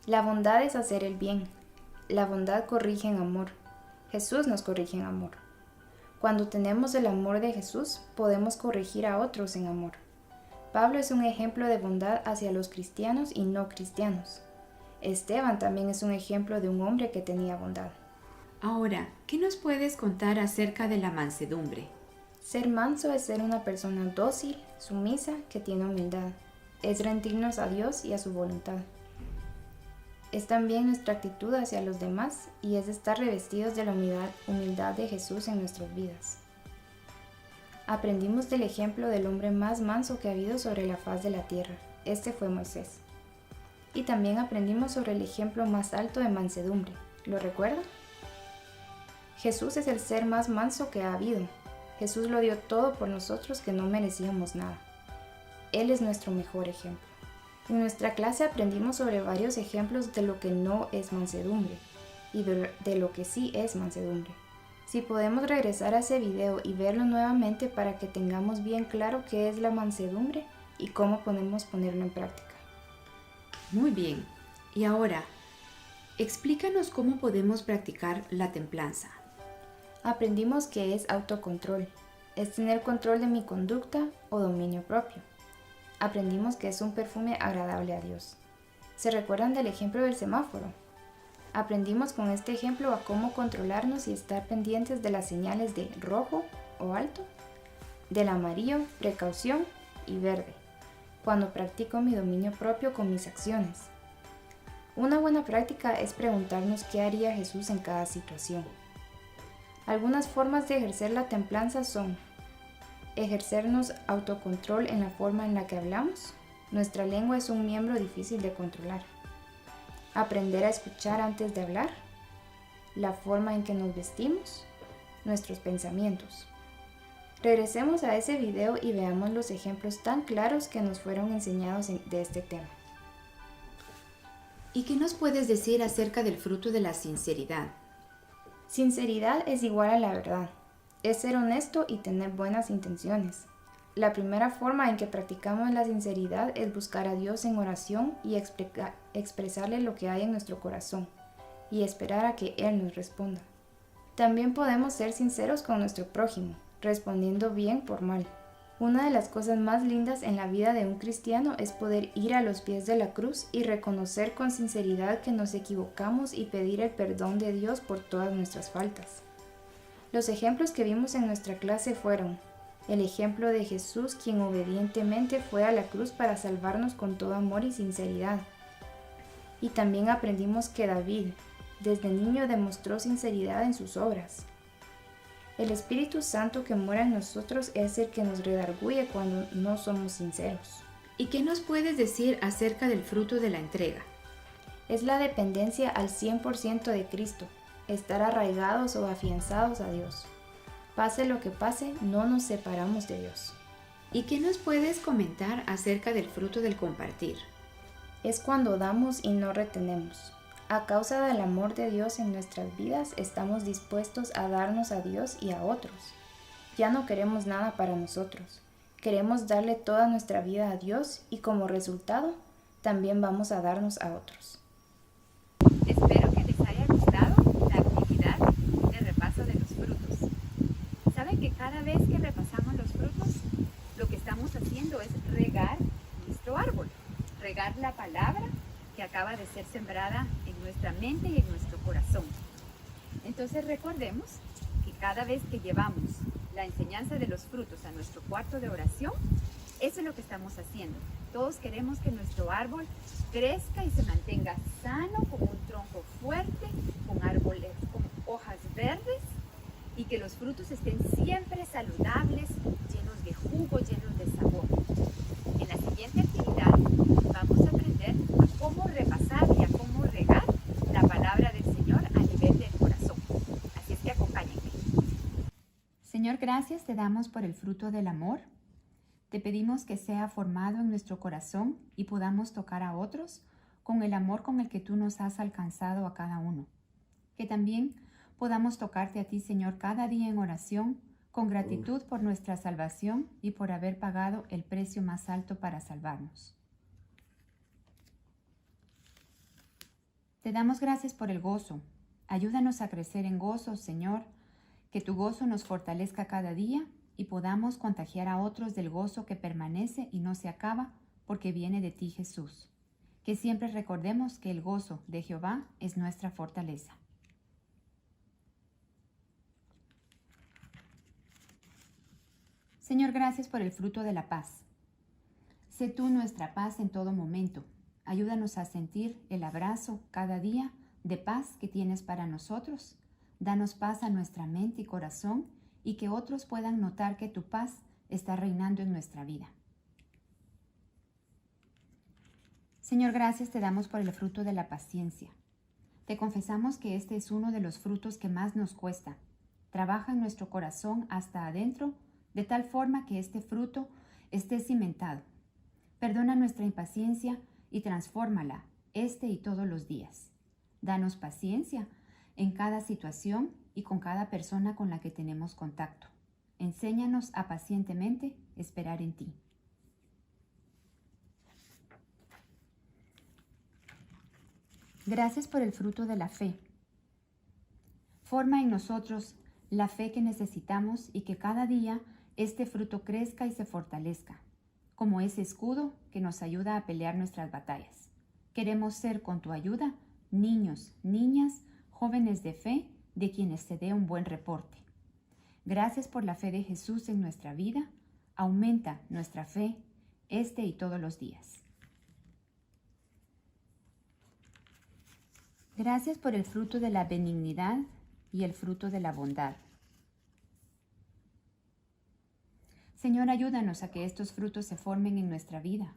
La bondad es hacer el bien. La bondad corrige en amor. Jesús nos corrige en amor. Cuando tenemos el amor de Jesús, podemos corregir a otros en amor. Pablo es un ejemplo de bondad hacia los cristianos y no cristianos. Esteban también es un ejemplo de un hombre que tenía bondad.
Ahora, ¿qué nos puedes contar acerca de la mansedumbre?
Ser manso es ser una persona dócil, sumisa, que tiene humildad. Es rendirnos a Dios y a su voluntad. Es también nuestra actitud hacia los demás y es estar revestidos de la humildad de Jesús en nuestras vidas. Aprendimos del ejemplo del hombre más manso que ha habido sobre la faz de la tierra. Este fue Moisés. Y también aprendimos sobre el ejemplo más alto de mansedumbre. ¿Lo recuerdan? Jesús es el ser más manso que ha habido. Jesús lo dio todo por nosotros que no merecíamos nada. Él es nuestro mejor ejemplo. En nuestra clase aprendimos sobre varios ejemplos de lo que no es mansedumbre y de lo que sí es mansedumbre. Si podemos regresar a ese video y verlo nuevamente para que tengamos bien claro qué es la mansedumbre y cómo podemos ponerlo en práctica.
Muy bien. Y ahora, explícanos cómo podemos practicar la templanza.
Aprendimos que es autocontrol. Es tener control de mi conducta o dominio propio. Aprendimos que es un perfume agradable a Dios. ¿Se recuerdan del ejemplo del semáforo? Aprendimos con este ejemplo a cómo controlarnos y estar pendientes de las señales de rojo o alto, del amarillo, precaución y verde, cuando practico mi dominio propio con mis acciones. Una buena práctica es preguntarnos qué haría Jesús en cada situación. Algunas formas de ejercer la templanza son: ejercernos autocontrol en la forma en la que hablamos. Nuestra lengua es un miembro difícil de controlar. Aprender a escuchar antes de hablar. La forma en que nos vestimos. Nuestros pensamientos. Regresemos a ese video y veamos los ejemplos tan claros que nos fueron enseñados de este tema.
¿Y qué nos puedes decir acerca del fruto de la sinceridad?
Sinceridad es igual a la verdad. Es ser honesto y tener buenas intenciones. La primera forma en que practicamos la sinceridad es buscar a Dios en oración y expresarle lo que hay en nuestro corazón y esperar a que Él nos responda. También podemos ser sinceros con nuestro prójimo, respondiendo bien por mal. Una de las cosas más lindas en la vida de un cristiano es poder ir a los pies de la cruz y reconocer con sinceridad que nos equivocamos y pedir el perdón de Dios por todas nuestras faltas. Los ejemplos que vimos en nuestra clase fueron el ejemplo de Jesús, quien obedientemente fue a la cruz para salvarnos con todo amor y sinceridad. Y también aprendimos que David, desde niño, demostró sinceridad en sus obras. El Espíritu Santo que mora en nosotros es el que nos redarguye cuando no somos sinceros.
¿Y qué nos puedes decir acerca del fruto de la entrega?
Es la dependencia al 100% de Cristo, estar arraigados o afianzados a Dios. Pase lo que pase, no nos separamos de Dios.
¿Y qué nos puedes comentar acerca del fruto del compartir?
Es cuando damos y no retenemos. A causa del amor de Dios en nuestras vidas, estamos dispuestos a darnos a Dios y a otros. Ya no queremos nada para nosotros. Queremos darle toda nuestra vida a Dios y como resultado, también vamos a darnos a otros.
Espero que les haya gustado la actividad de repaso de los frutos. ¿Saben que cada vez que repasamos los frutos, lo que estamos haciendo es regar nuestro árbol? Regar la palabra que acaba de ser sembrada en nuestra mente y en nuestro corazón. Entonces recordemos que cada vez que llevamos la enseñanza de los frutos a nuestro cuarto de oración, eso es lo que estamos haciendo. Todos queremos que nuestro árbol crezca y se mantenga sano, con un tronco fuerte, con árboles, con hojas verdes y que los frutos estén siempre saludables, llenos de jugo, llenos de sabor. En la siguiente actividad vamos a aprender a cómo repasar y a cómo regar la palabra del Señor a nivel del corazón. Así es que acompáñenme. Señor, gracias te damos por el fruto del amor. Te pedimos que sea formado en nuestro corazón y podamos tocar a otros con el amor con el que tú nos has alcanzado a cada uno. Que también podamos tocarte a ti, Señor, cada día en oración, con gratitud por nuestra salvación y por haber pagado el precio más alto para salvarnos. Te damos gracias por el gozo. Ayúdanos a crecer en gozo, Señor, que tu gozo nos fortalezca cada día y podamos contagiar a otros del gozo que permanece y no se acaba porque viene de ti, Jesús. Que siempre recordemos que el gozo de Jehová es nuestra fortaleza. Señor, gracias por el fruto de la paz. Sé tú nuestra paz en todo momento. Ayúdanos a sentir el abrazo cada día de paz que tienes para nosotros. Danos paz a nuestra mente y corazón y que otros puedan notar que tu paz está reinando en nuestra vida. Señor, gracias te damos por el fruto de la paciencia. Te confesamos que este es uno de los frutos que más nos cuesta. Trabaja en nuestro corazón hasta adentro, de tal forma que este fruto esté cimentado. Perdona nuestra impaciencia y transfórmala este y todos los días. Danos paciencia en cada situación y con cada persona con la que tenemos contacto. Enséñanos a pacientemente esperar en ti. Gracias por el fruto de la fe. Forma en nosotros la fe que necesitamos y que cada día este fruto crezca y se fortalezca, como ese escudo que nos ayuda a pelear nuestras batallas. Queremos ser, con tu ayuda, niños, niñas, jóvenes de fe, de quienes se dé un buen reporte. Gracias por la fe de Jesús en nuestra vida. Aumenta nuestra fe este y todos los días. Gracias por el fruto de la benignidad y el fruto de la bondad. Señor, ayúdanos a que estos frutos se formen en nuestra vida.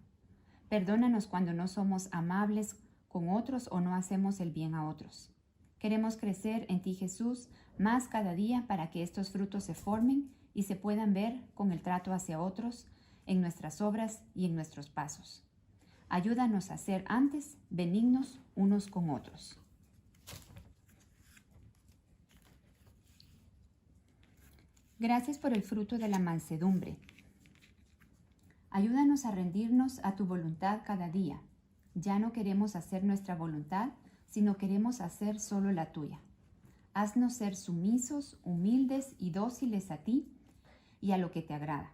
Perdónanos cuando no somos amables con otros o no hacemos el bien a otros. Queremos crecer en ti, Jesús, más cada día para que estos frutos se formen y se puedan ver con el trato hacia otros, en nuestras obras y en nuestros pasos. Ayúdanos a ser antes benignos unos con otros. Gracias por el fruto de la mansedumbre. Ayúdanos a rendirnos a tu voluntad cada día. Ya no queremos hacer nuestra voluntad, sino queremos hacer solo la tuya. Haznos ser sumisos, humildes y dóciles a ti y a lo que te agrada.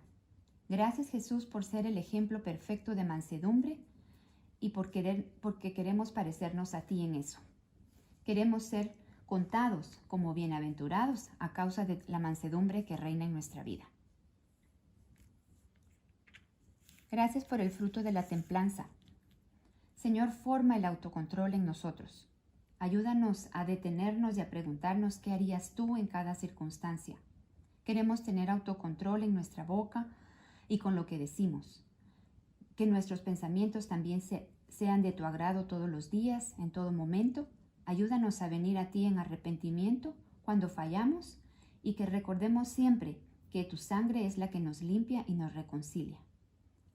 Gracias, Jesús, por ser el ejemplo perfecto de mansedumbre y porque queremos parecernos a ti en eso. Queremos ser contados como bienaventurados a causa de la mansedumbre que reina en nuestra vida. Gracias por el fruto de la templanza. Señor, forma el autocontrol en nosotros. Ayúdanos a detenernos y a preguntarnos qué harías tú en cada circunstancia. Queremos tener autocontrol en nuestra boca y con lo que decimos. Que nuestros pensamientos también sean de tu agrado todos los días, en todo momento. Ayúdanos a venir a ti en arrepentimiento cuando fallamos y que recordemos siempre
que tu sangre es la que nos limpia y nos reconcilia.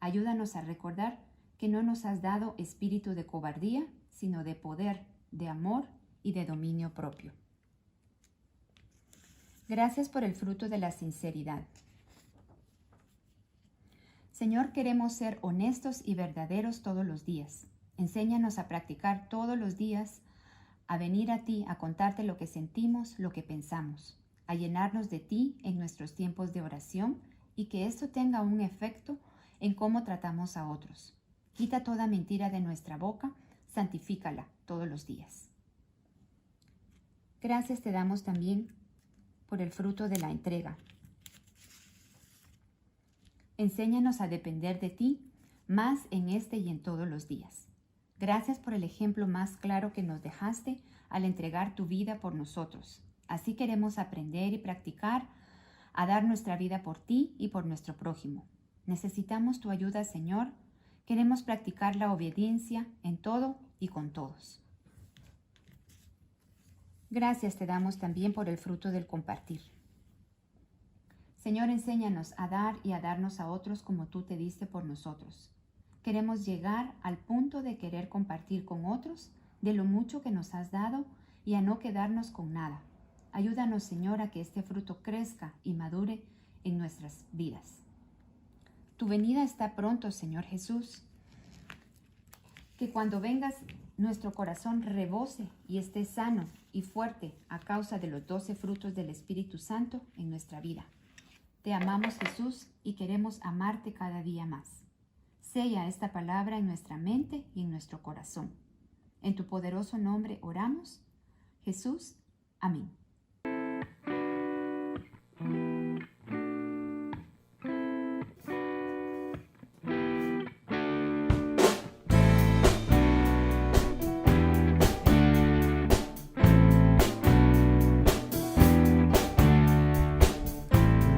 Ayúdanos a recordar que no nos has dado espíritu de cobardía, sino de poder, de amor y de dominio propio. Gracias por el fruto de la sinceridad. Señor, queremos ser honestos y verdaderos todos los días. Enséñanos a practicar todos los días, a venir a ti, a contarte lo que sentimos, lo que pensamos, a llenarnos de ti en nuestros tiempos de oración y que esto tenga un efecto en cómo tratamos a otros. Quita toda mentira de nuestra boca, santifícala todos los días. Gracias te damos también por el fruto de la entrega. Enséñanos a depender de ti más en este y en todos los días. Gracias por el ejemplo más claro que nos dejaste al entregar tu vida por nosotros. Así queremos aprender y practicar a dar nuestra vida por ti y por nuestro prójimo. Necesitamos tu ayuda, Señor. Queremos practicar la obediencia en todo y con todos. Gracias te damos también por el fruto del compartir. Señor, enséñanos a dar y a darnos a otros como tú te diste por nosotros. Queremos llegar al punto de querer compartir con otros de lo mucho que nos has dado y a no quedarnos con nada. Ayúdanos, Señor, a que este fruto crezca y madure en nuestras vidas. Tu venida está pronto, Señor Jesús. Que cuando vengas nuestro corazón rebose y esté sano y fuerte a causa de los 12 frutos del Espíritu Santo en nuestra vida. Te amamos, Jesús, y queremos amarte cada día más. Sella esta palabra en nuestra mente y en nuestro corazón. En tu poderoso nombre oramos, Jesús. Amén.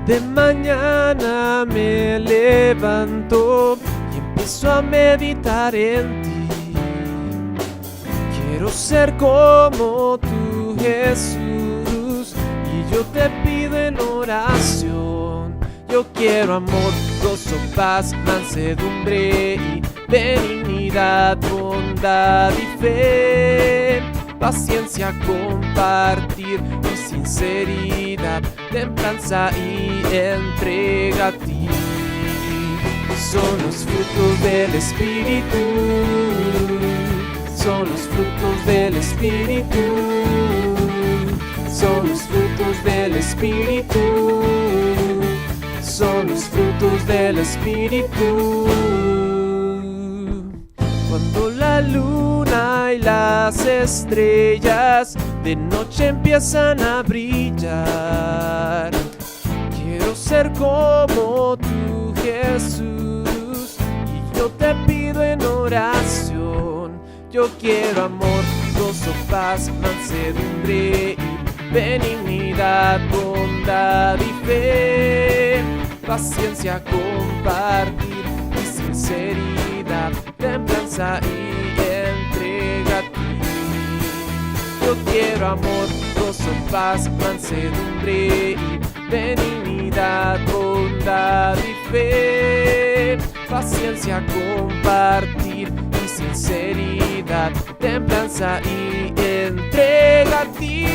De mañana me levanto y empiezo a meditar en ti. Quiero ser como tú, Jesús, y yo te pido en oración. Yo quiero amor, gozo, paz, mansedumbre y benignidad, bondad y fe, paciencia, compartir y sinceridad, templanza y entrega a ti. Son los frutos del Espíritu, son los frutos del Espíritu, son los frutos del Espíritu, son los frutos del Espíritu. Cuando la luna y las estrellas de noche empiezan a brillar, quiero ser como tú, Jesús, y yo te pido en oración. Yo quiero amor, gozo, paz, mansedumbre y benignidad, bondad y fe, paciencia, compartir y sinceridad, templanza y entrega a ti. Yo quiero amor, gozo, paz, mansedumbre y benignidad, bondad y fe, paciencia, compartir y sinceridad, templanza y entrega a ti.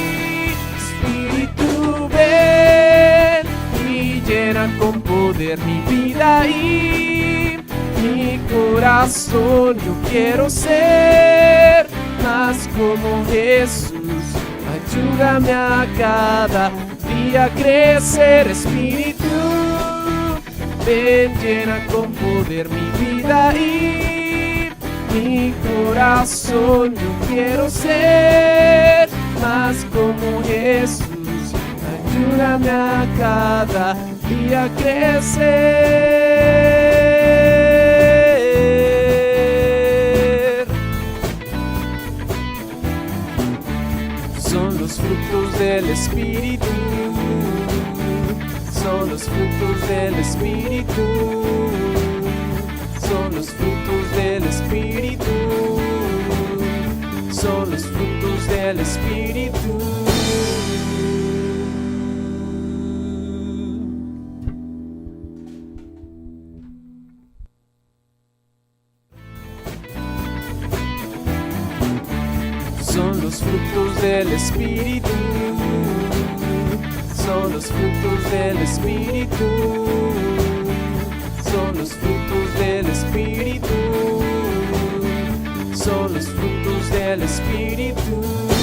Espíritu, ven y llena con poder mi vida y mi corazón. Yo quiero ser más como Jesús. Ayúdame a cada día a crecer. Espíritu, ven, llena con poder mi vida y mi corazón. Yo quiero ser más como Jesús. Ayúdame a cada día a crecer. Son los frutos del Espíritu, son los frutos del Espíritu, son los frutos del Espíritu, son los frutos del Espíritu. son los frutos del Espíritu. Son los frutos del Espíritu. Son los frutos del Espíritu. Son los frutos del Espíritu.